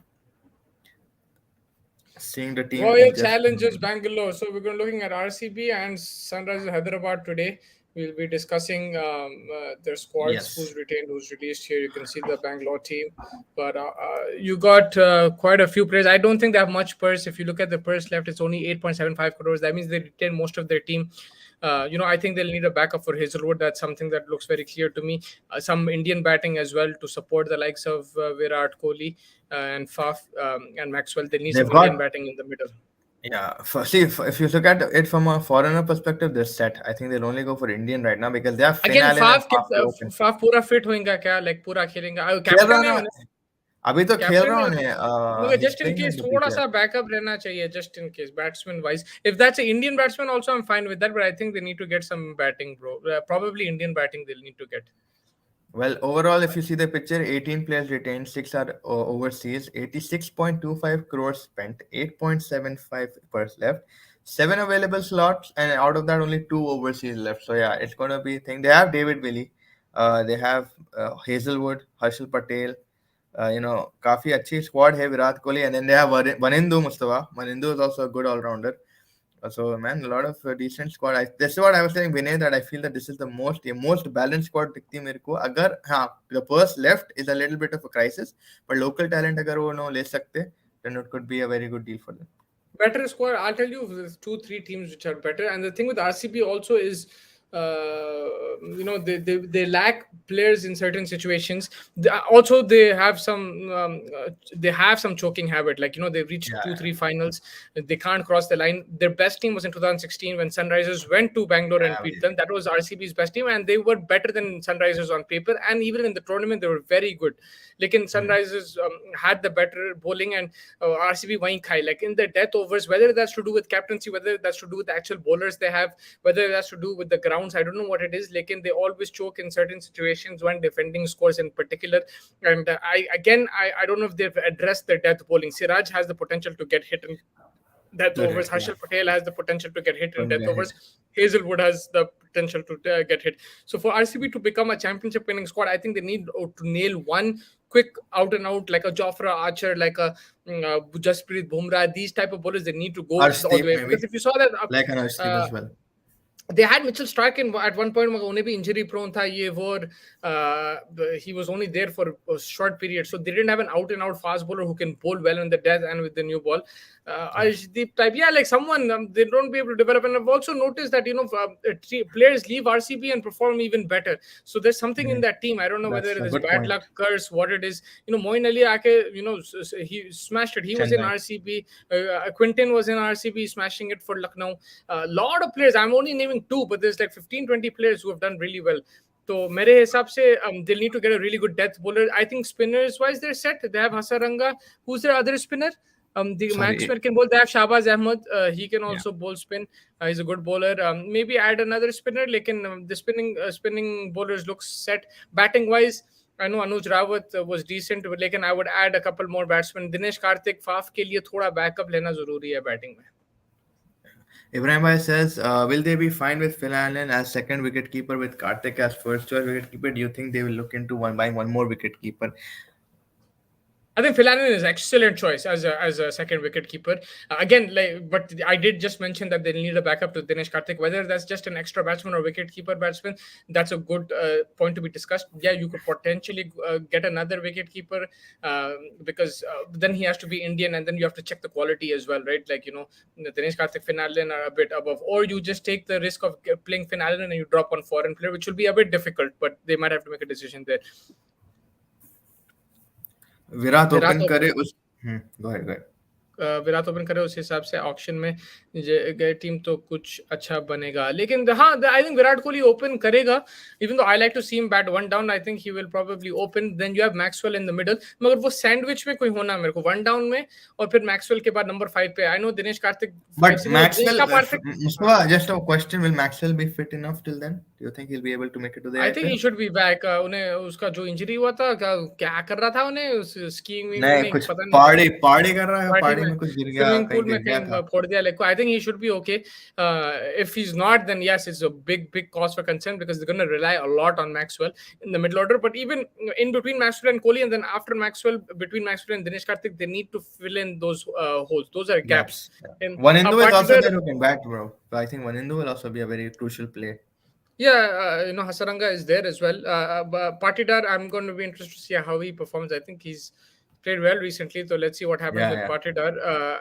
seeing the team Royal in just Challengers Bangalore. So we're going to looking at RCB and Sunrisers Hyderabad today. We'll be discussing their squads, Yes. who's retained, who's released. Here you can see the Bangalore team. But you got quite a few players. I don't think they have much purse. If you look at the purse left, it's only 8.75 crores. That means they retain most of their team. I think they'll need a backup for Hazelwood. That's something that looks very clear to me. Some Indian batting as well to support the likes of Virat Kohli and Faf and Maxwell. They need They've some got- Indian batting in the middle. Yeah, if you look at it from a foreigner perspective, they're set. I think they'll only go for Indian right now because they have Finn Again, Allen and Faf to open. Faf पूरा fit होएगा क्या? Like पूरा खेलेगा? खेल Captain रहा है ना, उन्हें? अभी तो खेल रहा Captain है. मगर he's just in playing case the थोड़ा PKR. सा backup रहना चाहिए, just in case batsman wise. If that's an Indian batsman also, I'm fine with that, but I think they need to get some batting, bro. Probably Indian batting they'll need to get. Well, overall, if you see the picture, 18 players retained, 6 are overseas, 86.25 crores spent, 8.75 purse left, 7 available slots, and out of that, only 2 overseas left. So, yeah, it's going to be a thing. They have David Willey, they have Hazelwood, Harshal Patel, काफी अच्छी squad है Virat Kohli, and then they have Vanindu Mustafa. Vanindu is also a good all-rounder. So man, a lot of decent squad. This is what I was saying, Vinay, that I feel that this is the most balanced squad दिखती है मेरे को. अगर the purse left is a little bit of a crisis, but local talent अगर वो ले सकते, then it could be a very good deal for them. Better squad. I'll tell you, there's 2-3 teams which are better, and the thing with RCB also is. They lack players in certain situations. Also, they have some choking habit. Like they've reached 2-3 finals. They can't cross the line. Their best team was in 2016 when Sunrisers went to Bangalore and beat them. That was RCB's best team, and they were better than Sunrisers on paper. And even in the tournament, they were very good. Like in Sunrisers had the better bowling, and RCB won high. Like in the death overs, whether that's to do with captaincy, whether that's to do with the actual bowlers they have, whether that's to do with the ground. I don't know what it is. Like they always choke in certain situations when defending scores in particular. And I don't know if they've addressed the death bowling. Siraj has the potential to get hit in death overs. Harshal Patel has the potential to get hit in death overs. Hazelwood has the potential to get hit. So for RCB to become a championship winning squad, I think they need to nail one quick out and out, like a Jofra Archer, like a Jasprit Bumrah. These type of bowlers, they need to go all the way. Because if you saw that, like an Arshdeep as well. they had Mitchell Stark in at one point, मगर उन्हें भी injury prone था ये वो और he was only there for a short period, so they didn't have an out and out fast bowler who can bowl well in the death and with the new ball. Arshdeep type, yeah, like someone they don't be able to develop. And I've also noticed that players leave RCB and perform even better. So there's something in that team. I don't know whether That's it a is good bad point. luck, curse, what it is. Moin Ali aake, he smashed it. He was in Chennai. RCB. Quinton was in RCB, smashing it for Lucknow. A lot of players. I'm only naming two, but there's like 15-20 players who have done really well. So मेरे हिसाब से they'll need to get a really good death bowler. I think spinners wise they're set. They have Hasaranga. Who's their other spinner? The Sorry. Maxwell can bowl. They have Shahbaz Ahmed. He can Yeah. also bowl spin. He's a good bowler. Maybe add another spinner. Like the spinning bowlers looks set. Batting wise, I know Anuj Rawat was decent, but like I would add a couple more batsmen. Dinesh Karthik, Faf के लिए थोड़ा backup लेना जरूरी है batting में. Ibrahim Bhai says, will they be fine with Phil Allen as second wicketkeeper with Karthik as first choice wicketkeeper? Do you think they will look into buying one more wicketkeeper? I think Phil Allen is excellent choice as a second wicket keeper. Again, but I did just mention that they need a backup to Dinesh Karthik. Whether that's just an extra batsman or wicket keeper batsman, that's a good point to be discussed. Yeah, you could potentially get another wicket keeper because then he has to be Indian, and then you have to check the quality as well, right? Like Dinesh Karthik, Finn Allen are a bit above, or you just take the risk of playing Finn Allen and you drop one foreign player, which will be a bit difficult, but they might have to make a decision there. Virat open करे उस go ahead. Virat open करे उस हिसाब से auction में गए team तो कुछ अच्छा बनेगा. लेकिन हाँ, I think Virat Kohli open करेगा. Even though I like to see him bat one down, I think he will probably open. Then you have Maxwell in the middle. मगर वो सैंडविच में कोई होना मेरे को वन डाउन में और फिर मैक्सवेल के बाद नंबर 5 पे. I know Dinesh Karthik, but Maxwell, Mustafa, just a question, will Maxwell be fit enough till then? Do you think he'll be able to make it to the I think he should be back. उन्हें उसका जो injury हुआ था, क्या कर रहा था उन्हें स्कीइंग में, नहीं कुछ पार्टी कर रहा है, पार्टी में कुछ गिर गया, स्विमिंग पूल में कहीं फोड़ दिया. Like I think he should be okay. If he's not, then yes, it's a big cause for concern because they're going to rely a lot on Maxwell in the middle order. But even in between Maxwell and Kohli, and then after Maxwell, between Maxwell and Dinesh Karthik, they need to fill in those holes. Those are gaps. Wanindu is also there who can bat, bro. So I think Wanindu will also be a very crucial play. Yeah, Hasaranga is there as well. Patidar, I'm going to be interested to see how he performs. I think he's played well recently, so let's see what happens with Patidar.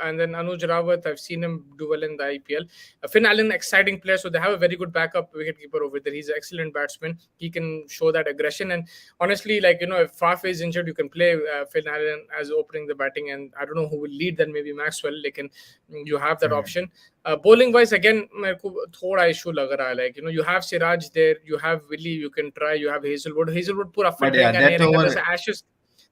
And then Anuj Rawat, I've seen him do well in the IPL. Finn Allen, exciting player, so they have a very good backup wicketkeeper over there. He's an excellent batsman. He can show that aggression. And honestly, if Faf is injured, you can play Finn Allen as opening the batting. And I don't know who will lead, then maybe Maxwell. You have that option. Bowling wise, again, मेरे को थोड़ा issue लग रहा है. You have Siraj there, you have Willie, you can try, you have Hazelwood पूरा fit रहेगा.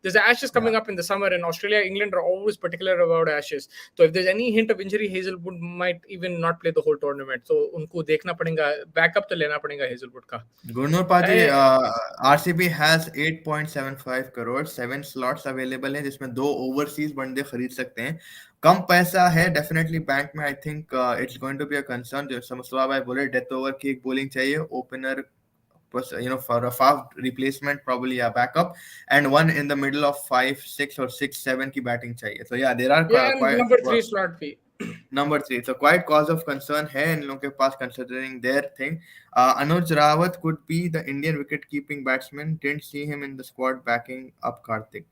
There's Ashes coming up in the summer, and Australia, England are always particular about Ashes. So if there's any hint of injury, Hazelwood might even not play the whole tournament. So उनको देखना पड़ेगा, backup तो लेना पड़ेगा Hazelwood का. Gurnur Paji, RCB has 8.75 crore, 7 slots available हैं जिसमें 2 overseas बंदे खरीद सकते हैं. कम पैसा है डेफिनेटली बैंक में. I think it's going to be a concern. जो समस्या भाई बोले, डेथ ओवर की एक बॉलिंग चाहिए, opener for a fast replacement, probably a backup, and one in the middle of 5, 6 or 6, 7 की batting चाहिए. So yeah, there are quite number 3 slot भी. Number 3, so quite cause of concern है इन लोगों के पास considering their thing. Anuj Rawat could be the Indian wicket keeping batsman. Didn't see him in the squad backing up Karthik.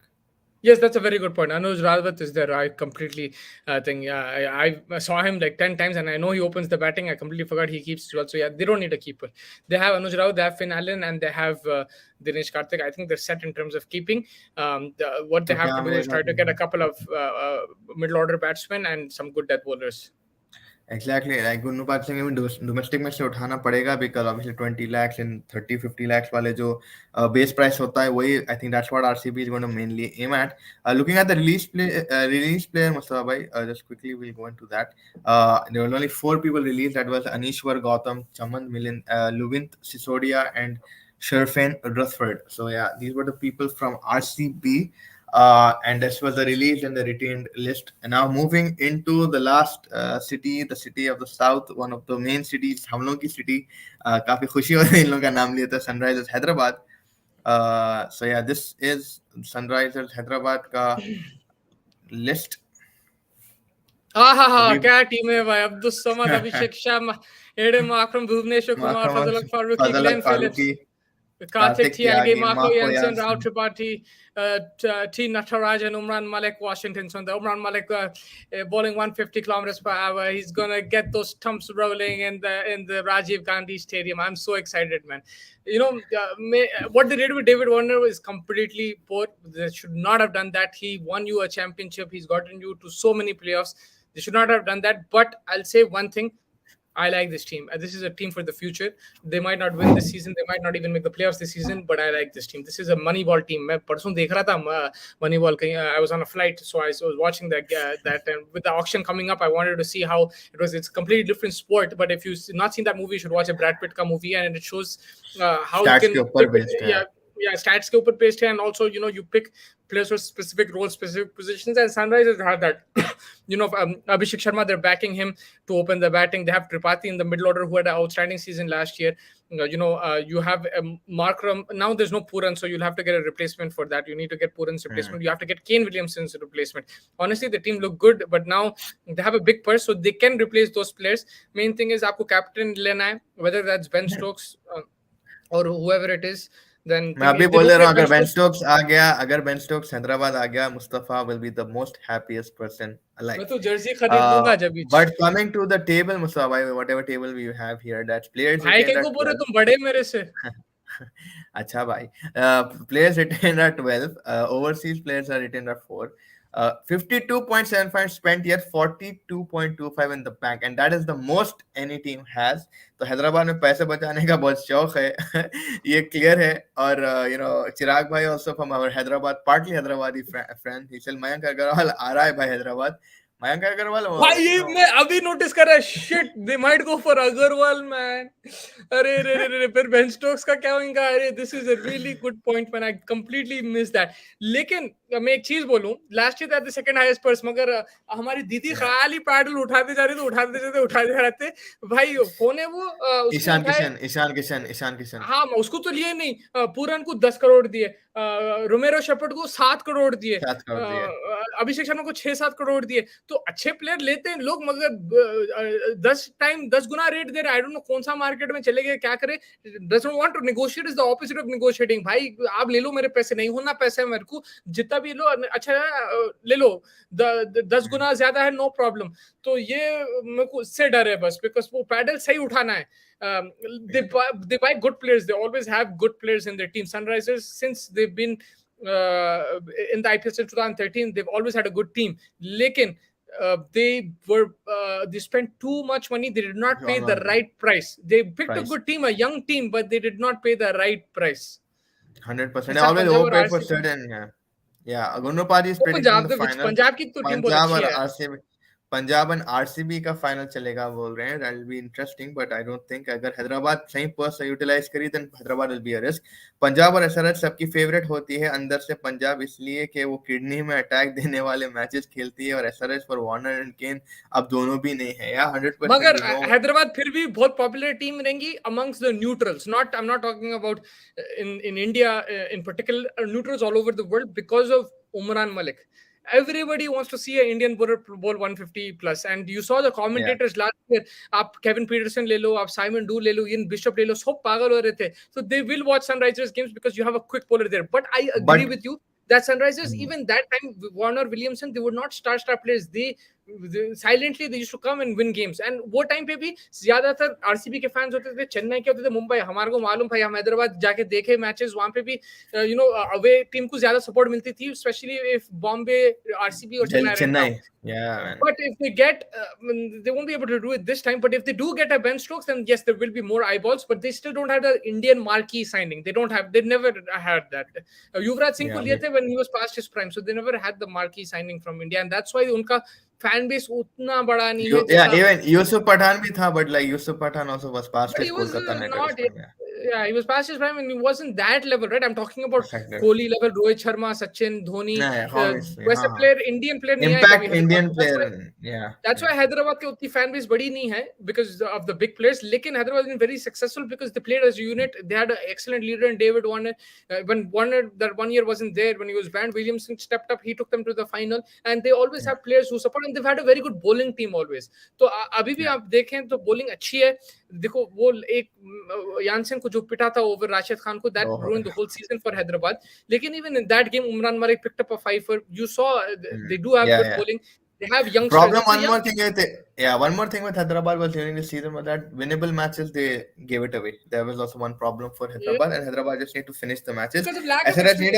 Yes, that's a very good point. Anuj Rawat is there. I completely think. Yeah, I saw him like 10 times, and I know he opens the batting. I completely forgot he keeps as well. So yeah, they don't need a keeper. They have Anuj Rawat, they have Finn Allen, and they have Dinesh Karthik. I think they're set in terms of keeping. What they have to do is try to get a couple of middle order batsmen and some good death bowlers. Exactly, like Gunu Patsing domestic में से उठाना पड़ेगा because obviously 20 lakhs and 30-50 lakhs वाले जो base price होता है वही, I think that's what RCB is going to mainly aim at. Looking at the release player, Mustafa bhai, just quickly we'll go into that. There were only 4 people released. That was Anishwar Gautam, Chaman Milind, Luvint Sisodia, and Sherfane Rutherford. So yeah, these were the people from RCB. And this was the released and the retained list. And now moving into the last city, the city of the south, one of the main cities, हम लोग की city. काफी खुशी हो रही है इन लोगों का नाम लिया था, Sunrisers Hyderabad. So yeah, this is Sunrisers Hyderabad का list. हाँ, We क्या टीम है भाई, Abdul Samad, Abhishek Sharma, Aiden Markram, Bhuvneshwar Kumar, Marco Fazal Farooqi, Fazal Glenn Phillips, Faruqi, Karthik Karthik Tyagi, Tyagi, Marco Marco Jansen, Rao Jansen. Tripathi, T. Natarajan, Umran Malik, Washington. So the Umran Malik bowling 150 kilometers per hour. He's gonna get those stumps rolling in the Rajiv Gandhi Stadium. I'm so excited, man. You know, what they did with David Warner was completely poor. They should not have done that. He won you a championship. He's gotten you to so many playoffs. They should not have done that. But I'll say one thing. I like this team. This is a team for the future. They might not win this season. They might not even make the playoffs this season. But I like this team. This is a Moneyball team. मैं परसों देख रहा था Moneyball कहीं. I was on a flight, so I was watching that. And with the auction coming up, I wanted to see how it was. It's a completely different sport. But if you've not seen that movie, you should watch a Brad Pitt ka movie, and it shows how you Stats can. के ऊपर based है. Yeah, stats के ऊपर based है, and also you pick players for specific roles, specific positions, and Sunrisers had that. Abhishek Sharma, they're backing him to open the batting. They have Tripathi in the middle order who had an outstanding season last year. You have Markram. Now there's no Puran, so you'll have to get a replacement for that. You need to get Puran's replacement. You have to get Kane Williamson's replacement. Honestly, the team look good, but now they have a big purse, so they can replace those players. Main thing is आपको captain लेना है, whether that's Ben Stokes or whoever it is. Then मैं अभी बोल रहा हूँ अगर Ben Stokes आ गया, अगर बेन स्टोक्स हैदराबाद आ गया, Mustafa will be the most happiest person alive. मैं तो जर्सी खरीद लूंगा जब भी. But coming to the table, Mustafa, whatever table we have here, that's players भाई retained को at बोल रहे 12. तुम बड़े मेरे से. अच्छा भाई. Players retained at 12. Overseas players are retained at 4. 52.75 spent yet 42.25 in the bank, and that is the most any team has. तो हैदराबाद में पैसे बचाने का बहुत शौक है. ये क्लियर है. और चिराग भाई also from our Hyderabad, partly Hyderabadi friend, he said Mayank Agarwal आ रहा है भाई हैदराबाद. मयंक अग्रवाल भाई ये मैं अभी नोटिस कर रहा है. Shit, they might go for Agarwal man. अरे फिर बेन स्टोक्स का क्या होगा? अरे this is a really good point man. I completely miss that. लेकिन मैं एक चीज बोलूं, last year the second highest purse, मगर हमारी दीदी खाली पैडल उठाते जा रहे थे भाई. कौन है वो? ईशान किशन. हाँ, उसको तो लिए नहीं. पूरन को 10 करोड़ दिए, रोमेरो शेपर्ड को 7 करोड़ दिए, अभिषेक शर्मा को 6-7 करोड़ दिए. तो अच्छे प्लेयर लेते हैं लोग, मगर 10 गुना रेट दे रहे. आई डोंट नो कौन सा मार्केट में चले गए, क्या करे. Doesn't want to negotiate, is the opposite of negotiating. भाई आप ले लो, मेरे पैसे नहीं होना, पैसे मेरे को जितना भी लो, अच्छा ले लो, 10 गुना ज्यादा है, नो प्रॉब्लम. तो ये मेरे को इससे डर है बस, बिकॉज वो पैडल सही उठाना है. They buy good players. They always have good players in their team. Sunrisers, since they've been in the IPL since 2013, they've always had a good team. Lekin they spent too much money. They did not pay the right price. They picked a good team, a young team, but they did not pay the right price. 100%. They always overpay for certain. Yeah. Agunopadi is predicting the final. Punjab की तो team बहुत अच्छी है. RCB, Punjab and RCB का final चलेगा बोल रहे हैं. That will be interesting, but I don't think अगर हैदराबाद सही पर्स यूटिलाइज करी then Hyderabad will be a risk. Punjab और एसआरएच सबकी फेवरेट होती है अंदर से. पंजाब इसलिए कि वो किडनी में अटैक देने वाले मैचेस खेलती है, और एसआरएच फॉर वार्नर एंड केन अब दोनों भी नहीं है. या 100%. मगर हैदराबाद फिर भी बहुत पॉपुलर टीम रहेंगी amongst the neutrals. I'm not talking about in India in particular, neutrals all over the world, because of Umran Malik. Everybody wants to see an Indian bowler bowl 150 plus, and you saw the commentators last year. आप Kevin Peterson ले लो, आप Simon Dew ले लो, Ian Bishop ले लो, सब पागल हो रहे थे. So they will watch Sunrisers games because you have a quick bowler there. But I agree with you that Sunrisers, even that time, Warner, Williamson, they were not star players. They silently they used to come and win games. And वो time पे भी ज्यादातर RCB के fans होते थे, चेन्नई के होते थे, मुंबई. हमारे को मालूम भाई, हम हैदराबाद जाके देखे मैचेस, वहां पे भी अवे टीम को ज्यादा सपोर्ट मिलती थी, स्पेशली इफ बॉम्बे, आरसीबी और Chennai. Yeah, man. But if they get, they won't be able to do it this time. But if they do get a Ben Stokes, then yes, there will be more eyeballs. But they still don't have the Indian marquee signing. They never had that. Yuvraj Singh को लिए थे when he was past his prime, so they never had the marquee signing from India, and that's why उनका fan base उतना बड़ा नहीं है. Yeah, even Yusuf Pathan भी था, but like Yusuf Pathan also was past his Kolkata Knight Riders. Yeah, he was past his prime and he wasn't that level, right? I'm talking about affected. Kohli level, Rohit Sharma, Sachin, Dhoni. Yeah, obviously. वैसे हाँ. player, Indian player नहीं आए कभी Impact Hyderabad Indian में. player. Yeah. That's why Hyderabad की उतनी fan base बड़ी नहीं है because of the big players. लेकिन Hyderabad has been very successful because they played as a unit. They had an excellent leader in David Warner. When Warner that 1 year wasn't there, when he was banned, Williamson stepped up. He took them to the final, and they always Yeah. have players who support. And they've had a very good bowling team always. तो अभी भी Yeah. आप देखें तो bowling अच्छी है. देखो वो एक यानसेन को जो पिटा था over Rashid Khan को, that ruined the whole season for Hyderabad. लेकिन even in that game, Umran Malik picked up a fifer. You saw they do have good bowling. They have youngsters. Problem. One more thing with Hyderabad was during the season was that winnable matches they gave it away. There was also one problem for Hyderabad, and Hyderabad just need to finish the matches. Because of lack of SRH need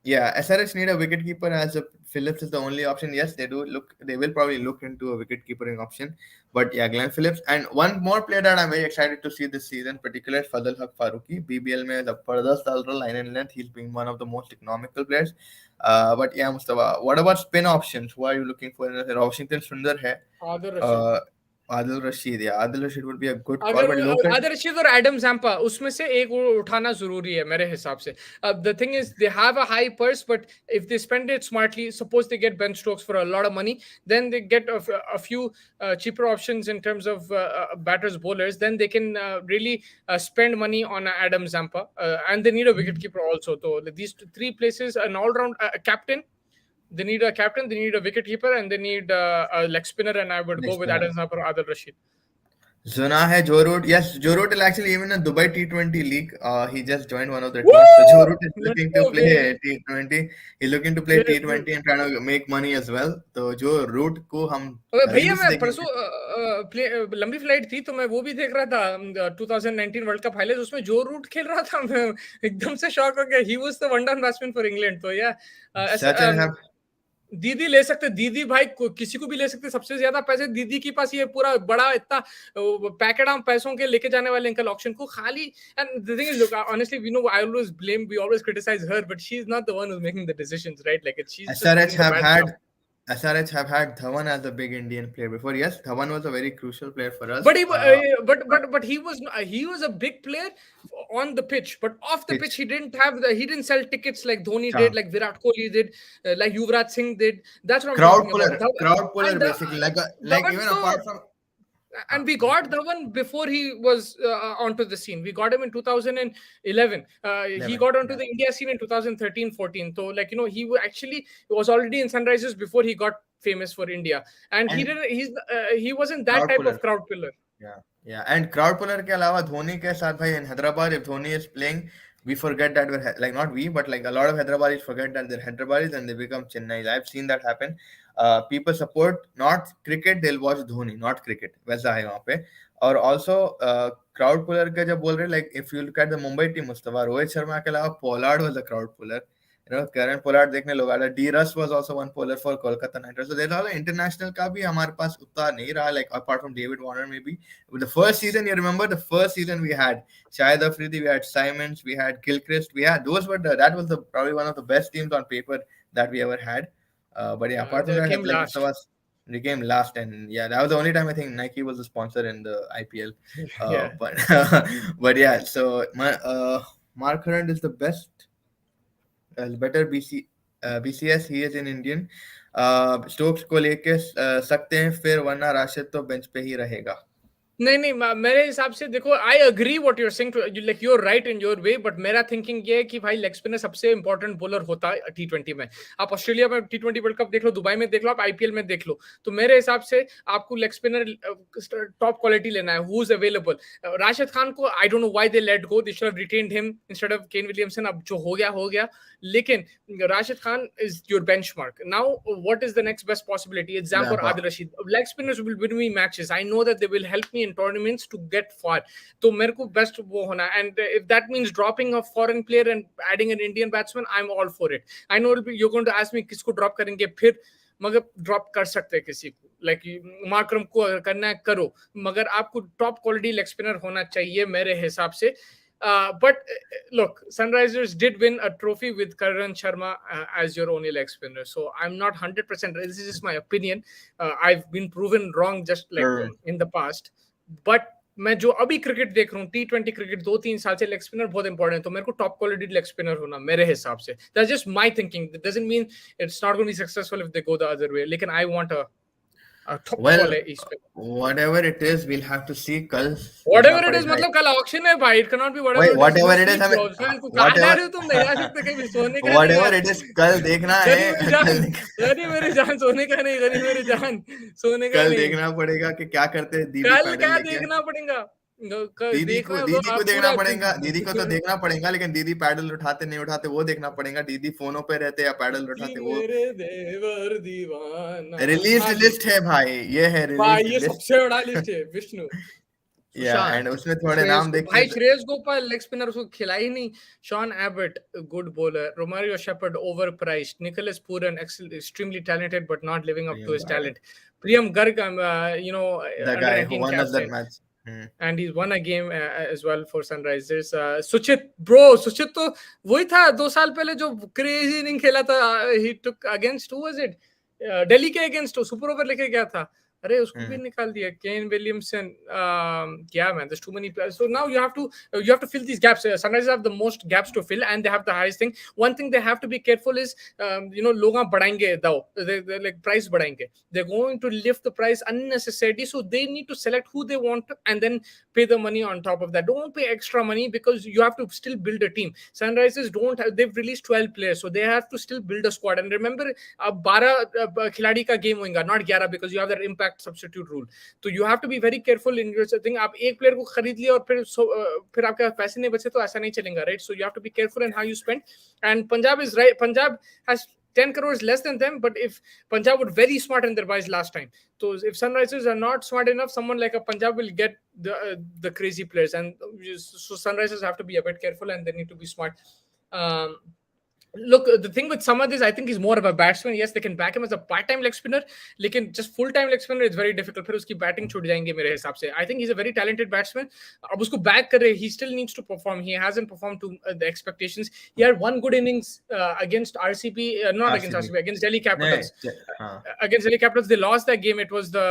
SRH need a wicket keeper, as Phillips is the only option. Yes, they will probably look into a wicket keeping option. But yeah, Glenn Phillips. And one more player that I'm very excited to see this season, particularly Fazal Haq Faruqi. BBL mein zabardast dal raha line and length. He's been one of the most economical players. But yeah, Mustafa, what about spin options? Who are you looking for? Washington Sundar hai. Adil Rashid, yeah, Adil Rashid would be a good call. But Adil Rashid और Adam Zampa, उसमें से एक उठाना जरूरी है मेरे हिसाब से. The thing is, they have a high purse, but if they spend it smartly, suppose they get Ben Stokes for a lot of money, then they get a few cheaper options in terms of batters, bowlers. Then they can really spend money on Adam Zampa, and they need a wicketkeeper also. So these three places, an all-round captain. They need a captain, they need a wicketkeeper, and they need a leg spinner. And I would go with Adam Zampa or Adil Rashid. Zuna hai Joe Root. Yes, Joe Root is actually even in Dubai T20 league. He just joined one of the teams. So Joe Root is looking to play T20. He's looking to play T20 and trying to make money as well. So Joe Root को हम भैया मैं परसों लंबी flight थी तो मैं वो भी देख रहा था 2019 वर्ल्ड कप हाइलाइट्स, उसमें जो रूट खेल रहा था. मैं एकदम से शॉक हो गया. He was the one down batsman for England. तो yeah, दीदी ले सकते, दीदी भाई किसी को भी ले सकते. सबसे ज्यादा पैसे दीदी के पास, ये पूरा बड़ा इतना पैकेट आम पैसों के लेके जाने वाले अंकल ऑक्शन को खाली. And the thing is, look, honestly, we know I always criticize her, but she's not the one who's making the decisions, right? Like she's SRH have had Dhawan as a big Indian player before. Yes, Dhawan was a very crucial player for us. But he was a big player on the pitch, but off the pitch he didn't sell tickets like Dhoni did, like Virat Kohli did, like Yuvraj Singh did. That's what I'm talking about. Crowd puller, basically, like even apart from. And we got Dhawan before he was onto the scene. We got him in 2011. He got onto the India scene in 2013-14. So, like, he was already in Sunrisers before he got famous for India. And he wasn't that type of crowd puller. Yeah. And crowd puller के अलावा धोनी के साथ भाई in Hyderabad, if Dhoni is playing, we forget that not we, but like a lot of Hyderabadis forget that they're Hyderabadis and they become Chennai. I've seen that happen. People support not cricket, they'll watch Dhoni, not cricket. वैसा है वहाँ पे. और also crowd puller का जब बोल रहे, like if you look at the Mumbai team, Mustafa, Rohit Sharma के अलावा Pollard was a crowd puller. Karen Pollard देखने लोग आ रहे. D Russ was also one puller for Kolkata Knight Riders. So there's also international का भी हमारे पास उतना नहीं रहा, like apart from David Warner maybe. With the first season, you remember the first season we had Shahid Afridi, we had Simons, we had Gilchrist, that was probably one of the best teams on paper that we ever had. But yeah, apart from that, they came last, and yeah, that was the only time I think Nike was a sponsor in the IPL. But yeah, so Mark Hunt is the best. Better BCS, he is in Indian. Stokes को लेके सकते हैं फिर, वरना राशिद तो bench पे ही रहेगा. नहीं मेरे हिसाब से देखो, I agree what you are saying, like you are right in your way, but मेरा थिंकिंग ये है कि भाई लेग स्पिनर सबसे इंपॉर्टेंट बॉलर होता है T20 में. आप ऑस्ट्रेलिया में T20 वर्ल्ड कप देख लो, दुबई में देख लो, आप IPL में देख लो. तो मेरे हिसाब से आपको लेग स्पिनर टॉप क्वालिटी लेना है. Who is available? Rashid Khan को I don't know why they let go. They should have retained him instead of Kane Williamson. अब जो हो गया, लेकिन Rashid Khan is your benchmark. Now what is the next best possibility? Zampa or Adil Rashid. Leg spinners will win me matches. I know that they will help me in tournaments to get far. तो मेरे को best वो होना. And if that means dropping a foreign player and adding an Indian batsman, I'm all for it. I know you're going to ask me किसको drop करेंगे फिर, मगर drop कर सकते हैं किसी को. लाइक मार्करम को करना है करो, मगर आपको टॉप क्वालिटी लेग स्पिनर होना चाहिए मेरे हिसाब से. But look, Sunrisers did win a trophy with Karan Sharma as your only leg spinner. So I'm not 100%. This is just my opinion. I've been proven wrong just like in the past. But मैं जो अभी cricket देख रहा हूँ T20 cricket 2-3 साल से leg spinner बहुत important है, तो मेरे को टॉप क्वालिटी लेग स्पिनर होना मेरे हिसाब से, that's just my thinking, that doesn't mean it's not going to be successful if they go the other way, लेकिन I want a top Well, quality spinner, whatever it is, we'll have to see. कल देखना whatever it is, पड़ेगा. मतलब कल auction है भाई, it can not be वही whatever it is, you whatever it is sleep हमें ब्रो, फैन को कहां जा whatever रहे हो तुम, नहीं जा सकते कहीं, सोने का नहीं whatever यार, it is कल देखना है. गनी मेरी जान, गनी मेरी जान, सोने का नहीं, गनी मेरी जान, सोने का कल नहीं, देखना पड़ेगा कि क्या करते हैं दीदी कल पैडल क्या लेके. देखना पड़ेगा, दीदी देखना को है तो दीदी को आप देखना पूरा पड़ेगा. दीदी को तो देखना पड़ेगा, लेकिन दीदी पैडल उठाते नहीं उठाते वो देखना पड़ेगा. दीदी फोनों पे रहते या पैडल कि उठाते वो. मेरे देवर दीवाना, रिलीज हाँ जी लिस्ट है भाई, ये है भाई, रिलीज ये लिस्ट. सबसे बड़ा लिस्ट है, विष्णु, या एंड सुशांत, उसमें थोड़े श्रेयस नाम को देखिए भाई, श्रेयस गोपाल लेग स्पिनर उसको खिला ही नहीं, Sean Abbott good bowler, Romario Shepherd over priced, Nicholas Pooran extremely talented but not living up to his भाई. Talent, Priyam Garg The under guy who 19 won us that captain, match. Hmm. and he's won a game as well for Sunrisers. Suchit bro, Suchit तो वही था 2 साल पहले जो crazy inning खेला था, he took against who was it, Delhi के against super over लेके गया था, अरे उसको भी Hmm. निकाल दिया, केन विलियमसन, क्या man, there's too many players, so now you have to fill these gaps. Sunrisers have the most gaps to fill and they have the highest thing. One thing they have to be careful is लोग बढ़ाएंगे दाव, they like price बढ़ाएंगे, they're going to lift the price unnecessarily, so they need to select who they want and then pay the money on top of that. Don't pay extra money because you have to still build a team. Sunrisers don't have, they've released 12 players, so they have to still build a squad. And remember, अब 12 खिलाड़ी का game होगा, not 11, because you have that impact substitute rule. So you have to be very careful in your thing. आप एक player को खरीद लिया और फिर आपके पास पैसे नहीं बचे तो ऐसा नहीं चलेगा, right? So you have to be careful in how you spend. And Punjab is right. Punjab has 10 crores less than them, but if Punjab were very smart in their buys last time, so if Sunrisers are not smart enough, someone like a Punjab will get the crazy players, and so Sunrisers have to be a bit careful and they need to be smart. Look, the thing with Samad is I think he's more of a batsman. Yes, they can back him as a part-time leg spinner, लेकिन just full-time leg spinner it's very difficult. फिर उसकी batting छूट जाएंगे मेरे हिसाब से. I think he's a very talented batsman. अब उसको back करे, he still needs to perform. He hasn't performed to the expectations. He had one good innings against RCB, not RCB. against RCB, against Delhi Capitals. हाँ. Against Delhi Capitals, they lost that game. It was the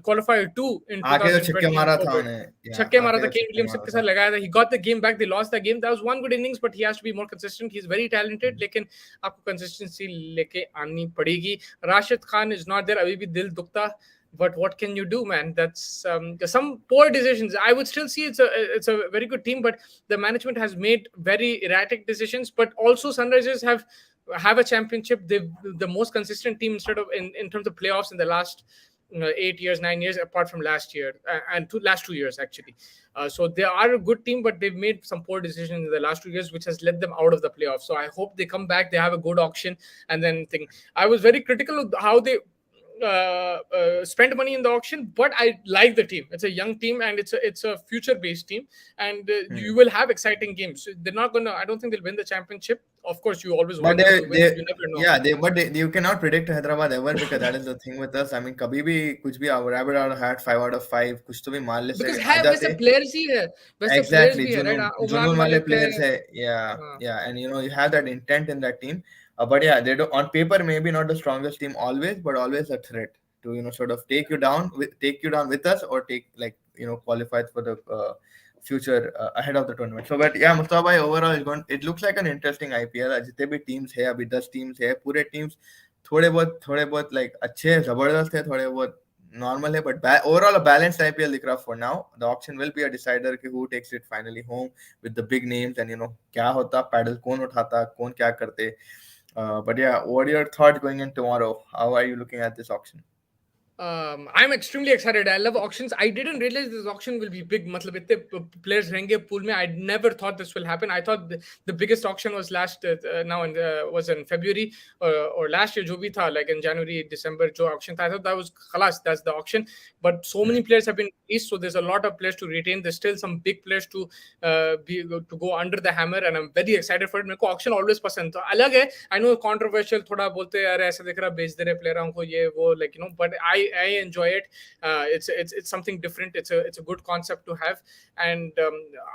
qualifier 2 in आके तो 2020. छक्के मारा था उन्हें. छक्के मारा था, केन विलियमसन के साथ लगाया था, he got the game back, they lost the game. That was one good innings, but he has to be more consistent. He's very talented, लेकिन आपको consistency लेके आनी पड़ेगी. Rashid Khan is not there, अभी भी दिल दुखता, but what can you do, man? That's some poor decisions. I would still see it's a very good team, but the management has made very erratic decisions. But also Sunrisers have a championship. They're the most consistent team instead of in terms of playoffs in the last 8 years, 9 years, apart from last year and last 2 years actually. So they are a good team, but they've made some poor decisions in the last 2 years, which has led them out of the playoffs. So I hope they come back, they have a good auction, and then think. I was very critical of how they spent money in the auction, but I like the team. It's a young team and it's a future-based team, and you will have exciting games. They're not gonna. I don't think they'll win the championship. Of course, you always want them to win. You never know. Yeah, you cannot predict Hyderabad ever because that is the thing with us. I mean, कभी भी कुछ भी rabbit out of hat, 5 out of 5, कुछ तो भी मान ले Because आ वैसे जाते. players ही है, वैसे Exactly, players भी है, right? जुनून वाले players है. Yeah, and you have that intent in that team. But yeah, they don't, on paper maybe not the strongest team always, but always a threat to sort of take you down with us, or take qualify for the future ahead of the tournament. So but yeah, Mustafa bhai, overall it looks like an interesting IPL. जितने भी teams है अभी 10 teams है, पूरे teams थोड़े बहुत like अच्छे हैं, जबरदस्त है, थोड़े बहुत normal है, but overall a balanced IPL दिख रहा for now. The auction will be a decider कि who takes it finally home with the big names, and क्या होता, पैडल कौन उठाता, कौन क्या करते. But yeah, what are your thoughts going in tomorrow? How are you looking at this auction? I'm extremely excited. I love auctions. I didn't realize this auction will be big. मतलब इतने players रहेंगे pool में. I never thought this will happen. I thought the biggest auction was was in February or last year जो भी था, like in January, December जो auction था. I thought that was خلاص, that's the auction. But so many players have been released, so there's a lot of players to retain. There's still some big players to go under the hammer, and I'm very excited for it. मेरे को auction always पसंद था. अलग है, I know controversial थोड़ा बोलते हैं यार ऐसा दिख रहा बेच दे रहे प्लेयरों को ये वो, like but I enjoy it. It's something different. It's a good concept to have, and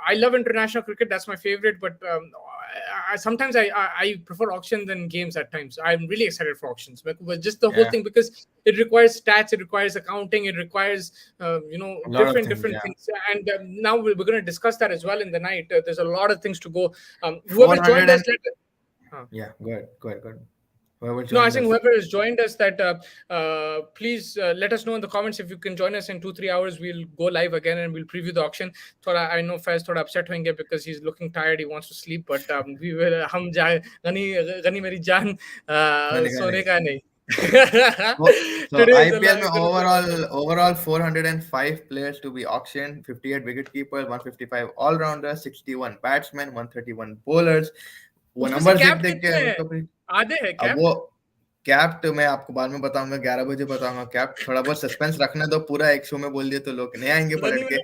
I love international cricket. That's my favorite. But sometimes I prefer auctions than games at times. I'm really excited for auctions, but just the whole thing, because it requires stats, it requires accounting, it requires a lot of different things. things. And now we're going to discuss that as well in the night. There's a lot of things to go. Whoever 400 joined us, yeah, go ahead. Whoever no, I joined think us. whoever has joined us, that please let us know in the comments if you can join us in 2-3 hours. We'll go live again and we'll preview the auction. I know Faiz thoda upset होंगे because he's looking tired. He wants to sleep, but we will. हम जाए गनी मेरी जान सोने का नहीं. So Today is IPL gonna be a overall 405 players to be auctioned, 58 wicket keepers, 155 all rounders, 61 batsmen, 131 bowlers. वो उसमें से नंबर कैप देख के कितने हैं? उनको भी आधे है अब कैप. वो कैप तो मैं आपको बाद में बताऊंगा, 11 बजे बताऊंगा कैप. थोड़ा बहुत सस्पेंस रखने दो, पूरा एक शो में बोल दिए तो लोग नहीं आएंगे पलट के.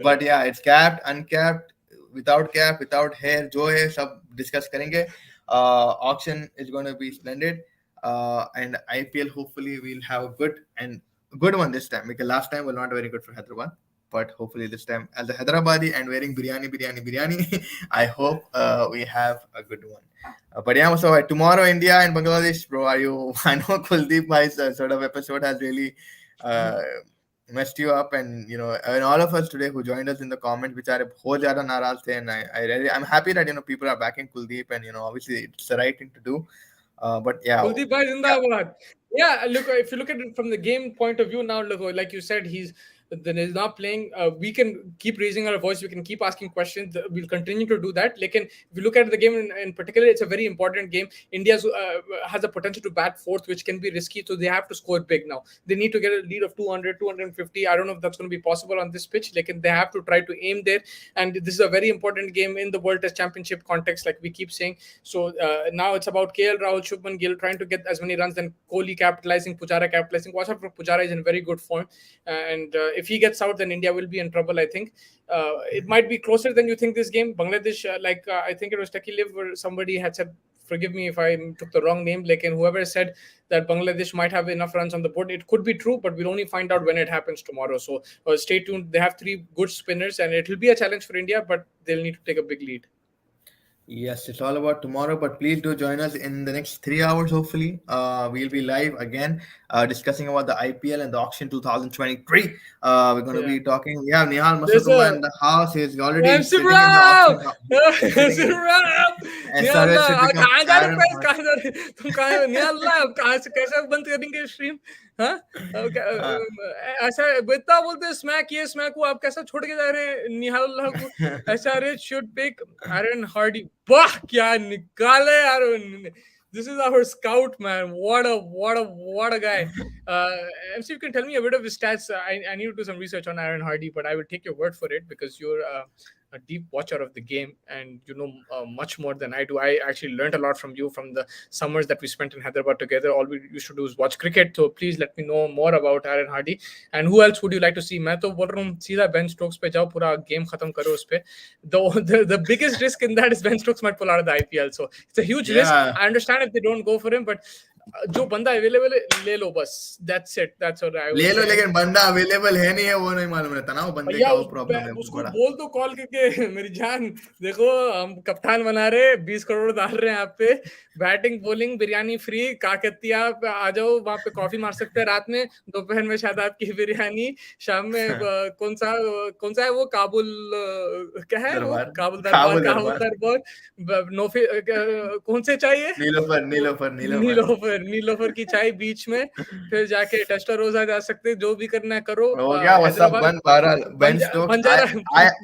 बट या it's capped, uncapped, without cap, without hair, जो है सब डिस्कस करेंगे. Auction is going to be splendid, and IPL hopefully we'll have a good one this time, because last time was not very good for Hyderabad, but hopefully this time, as a Hyderabadi and wearing biryani I hope we have a good one. But yeah, so tomorrow India and Bangladesh, bro, are you I know Kuldeep bhai's sort of episode has really messed you up, and and all of us today who joined us in the comments, which are bahut zyada naraz the, and I'm happy that people are backing Kuldeep, and obviously it's the right thing to do. But yeah, Kuldeep bhai zindabad. Yeah, look, if you look at it from the game point of view now, look, like you said, he's not playing. We can keep raising our voice. We can keep asking questions. We'll continue to do that. Like, if you look at the game in particular, it's a very important game. India has a potential to bat fourth, which can be risky. So they have to score big now. They need to get a lead of 200, 250. I don't know if that's going to be possible on this pitch. Like, they have to try to aim there. And this is a very important game in the World Test Championship context, like we keep saying. So now it's about KL Rahul, Shubman Gill trying to get as many runs, then Kohli capitalizing, Pujara capitalizing. Watch out for Pujara, is in very good form. And if he gets out, then India will be in trouble, I think. It might be closer than you think, this game. Bangladesh, I think it was Taki Liv or somebody had said, forgive me if I took the wrong name, and whoever said that Bangladesh might have enough runs on the board, it could be true, but we'll only find out when it happens tomorrow. So stay tuned. They have 3 good spinners, and it will be a challenge for India, but they'll need to take a big lead. Yes, it's all about tomorrow, but please do join us in the next 3 hours. Hopefully, we'll be live again, discussing about the IPL and the auction 2023. We're going to be talking. Yeah, Nihal Masutullah in the house. He's already sitting in the auction. ऐसा इतना बोलते smack ये smack वो, आप कैसा छोड़ के जा रहे हैं निहाल को. SRH should pick Aaron Hardy. वाह क्या निकाले यार. This is our scout, man. What a guy. MC, you can tell me a bit of his stats. I need to do some research on Aaron Hardy, but I will take your word for it because you're a deep watcher of the game, and you know much more than I do. I actually learned a lot from you from the summers that we spent in Hyderabad together. All we used to do is watch cricket. So please let me know more about Aaron Hardy. And who else would you like to see? मैं तो बोल रहा हूँ सीधा Ben Stokes पे जाओ, पूरा game खत्म करो उस पे. The biggest risk in that is Ben Stokes might pull out of the IPL. So it's a huge risk. I understand if they don't go for him, but जो बंदा available है ले लो बस. That's it. That's what I would ले लो, say. लेकिन बंदा available है नहीं है वो नहीं मालूम रहता ना, वो बंदे का वो प्रॉब्लम है उसको बड़ा. बोल दो कॉल करके, मेरी जान देखो हम कप्तान बना रहे, 20 करोड़ डाल रहे हैं आप पे, batting bowling biryani free, Kakatiya आ जाओ, वहां पे कॉफी मार सकते हैं रात में, दोपहर में शायद आपकी बिरयानी, शाम में कौन सा है वो काबुल क्या है वो काबुल दरबार नोफे कौन से चाहिए नीलोफर की चाय बीच में, फिर जाके टेस्टर रोजा जा सकते, जो भी करना है करो. हो गया वो सब बंद.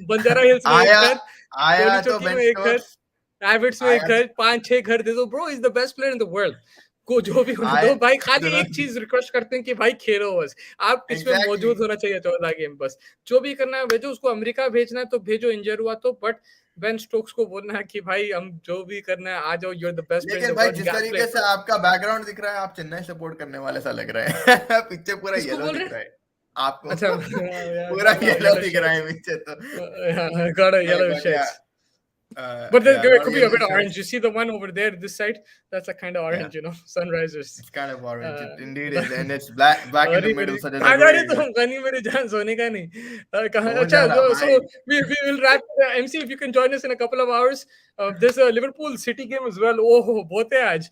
बंजारा हिल्स में एक घर, आया तो बेन स्टोक्स, एविट्स में एक घर, 5-6 घर दे दो. Bro is the best player in the world. को जो भी होने दो भाई, खाली एक चीज रिक्वेस्ट करते हैं कि भाई खेलो बस, आप इसमें मौजूद होना चाहिए 14 गेम बस. जो भी करना है भेजो, उसको अमेरिका भेजना है तो भेजो, इंजर हुआ तो, बट बेन स्टोक्स को बोलना है कि भाई हम जो भी करना है आ जाओ, यू आर द बेस्ट. लेकिन भाई जिस तरीके से आपका बैकग्राउंड दिख रहा है, आप चेन्नई सपोर्ट करने वाले सा लग रहा है. पीछे पूरा येलो दिख रहा है आपको. अच्छा पूरा येलो दिख रहा है पीछे तो. got a yellow shades. But Yeah, it not could be a yellow bit orange. shirts. You see the one over there, this side, that's a kind of Yeah, orange, sunrisers. it's kind of orange. It Uh, indeed is, and it's black in the अरे middle, मेरी so there's a कहाँ जा रहे very तुम गनी मेरे जान सोने का नहीं कहाँ कौन अच्छा जा रहा so भाई. we will wrap MC if you can join us in a couple of hours. There's a Liverpool City game as well. Oh बहुत है आज.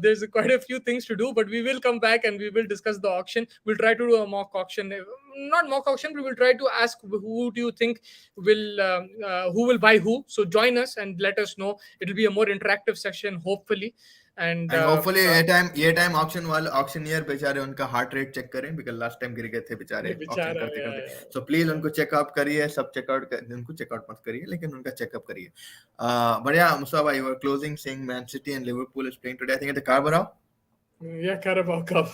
There's quite a few things to do, but we will come back and we will discuss the auction. We'll try to do a mock auction, not mock auction, but we'll try to ask who do you think who will buy who. So join us and let us know. It'll be a more interactive session, hopefully. And and hopefully ये time auction वाले auctioneer बेचारे उनका heart rate check करें because last time गिर गए थे बेचारे auction बेचारा करते करते. सो प्लीज उनको चेकअप करिए, सब चेकआउट उनको चेकआउट मत करिए लेकिन उनका चेकअप करिए. But yeah, Musa bhai, you were closing saying Man City and Liverpool is playing today. I think at the Carabao. Yeah, Carabao Cup.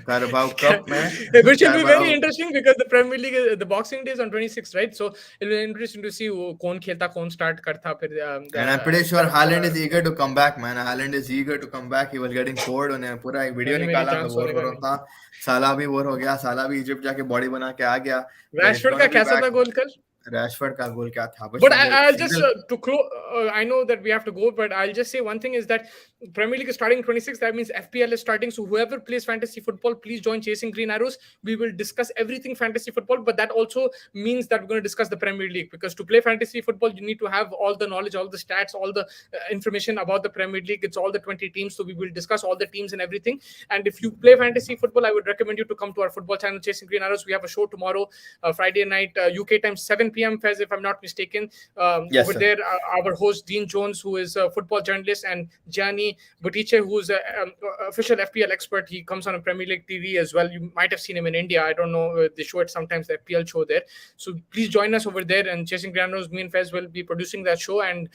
Carabao Cup में Which will be very Carabao. interesting because the Premier League, the Boxing Day is on 26th, right? So it'll be interesting to see कौन खेलता, कौन start करता फिर. And I'm pretty sure Haaland is eager to come back, man. Haaland is eager to come back. He was getting bored. उन्हें पूरा एक video मेरी निकाला जान तो सोने बोर का हो रहा था. साला भी बोर हो गया. साला भी इजिप्ट जाके बॉडी बना के आ गया. But it's Rashford का gonna be कैसा था back. गोल कल? Rashford का गोल क्या था? But I'll just to close. I know that we have to go, but I'll just say one thing is that Premier League is starting 26th. That means FPL is starting. So whoever plays fantasy football, please join Chasing Green Arrows. We will discuss everything fantasy football, but that also means that we're going to discuss the Premier League because to play fantasy football, you need to have all the knowledge, all the stats, all the information about the Premier League. It's all the 20 teams, so we will discuss all the teams and everything. And if you play fantasy football, I would recommend you to come to our football channel, Chasing Green Arrows. We have a show tomorrow, Friday night, UK time, 7 p.m. Fez, if I'm not mistaken. Yes, over sir. there, our host Dean Jones, who is a football journalist, and Gianni Buttice, who's an official FPL expert. He comes on a Premier League TV as well. You might have seen him in India. I don't know. They show it sometimes, the FPL show there. So please join us over there. And Chasing Granos, me and Fez will be producing that show, and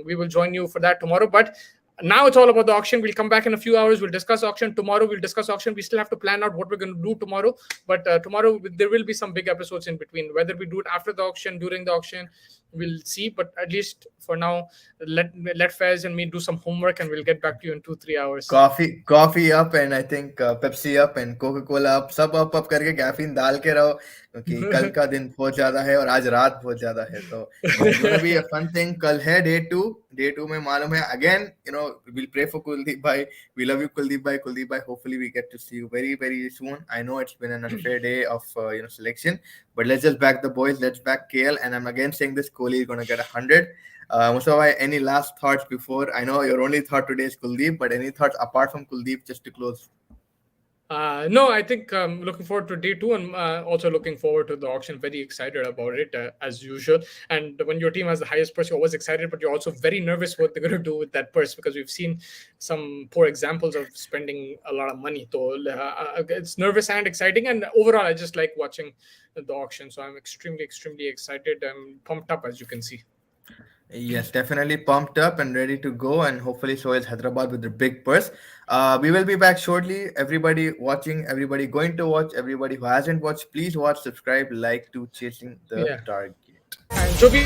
we will join you for that tomorrow. But now it's all about the auction. We'll come back in a few hours. We'll discuss auction tomorrow. We'll discuss auction. We still have to plan out what we're going to do tomorrow. But tomorrow there will be some big episodes in between. Whether we do it after the auction, during the auction, we'll see. But at least for now, let Faiz and me do some homework, and we'll get back to you in 2-3 hours. Coffee up, and I think Pepsi up and Coca-Cola up. सब up करके caffeine डाल के रहो क्योंकि कल का दिन बहुत ज्यादा है और आज रात बहुत ज्यादा है. तो it's gonna be a fun thing. कल है day 2 में मालूम है. Again, we'll pray for Kuldeep bhai. We love you, Kuldeep bhai. Hopefully we get to see you very, very soon. I know it's been an unfair day of selection, but let's just back the boys. Let's back KL. And I'm again saying this: Kohli is gonna get 100. Musa bhai, any last thoughts before? I know your only thought today is Kuldeep, but any thoughts apart from Kuldeep just to close? No, I think I'm looking forward to day 2 and also looking forward to the auction. Very excited about it as usual. And when your team has the highest purse, you're always excited, but you're also very nervous what they're going to do with that purse because we've seen some poor examples of spending a lot of money. So it's nervous and exciting. And overall, I just like watching the auction. So I'm extremely, extremely excited. I'm pumped up, as you can see. Yes, definitely pumped up and ready to go, and hopefully so is Hyderabad with their big purse. We will be back shortly. Everybody watching, everybody going to watch, everybody who hasn't watched, please watch, subscribe, like to Chasing the Target. And जो भी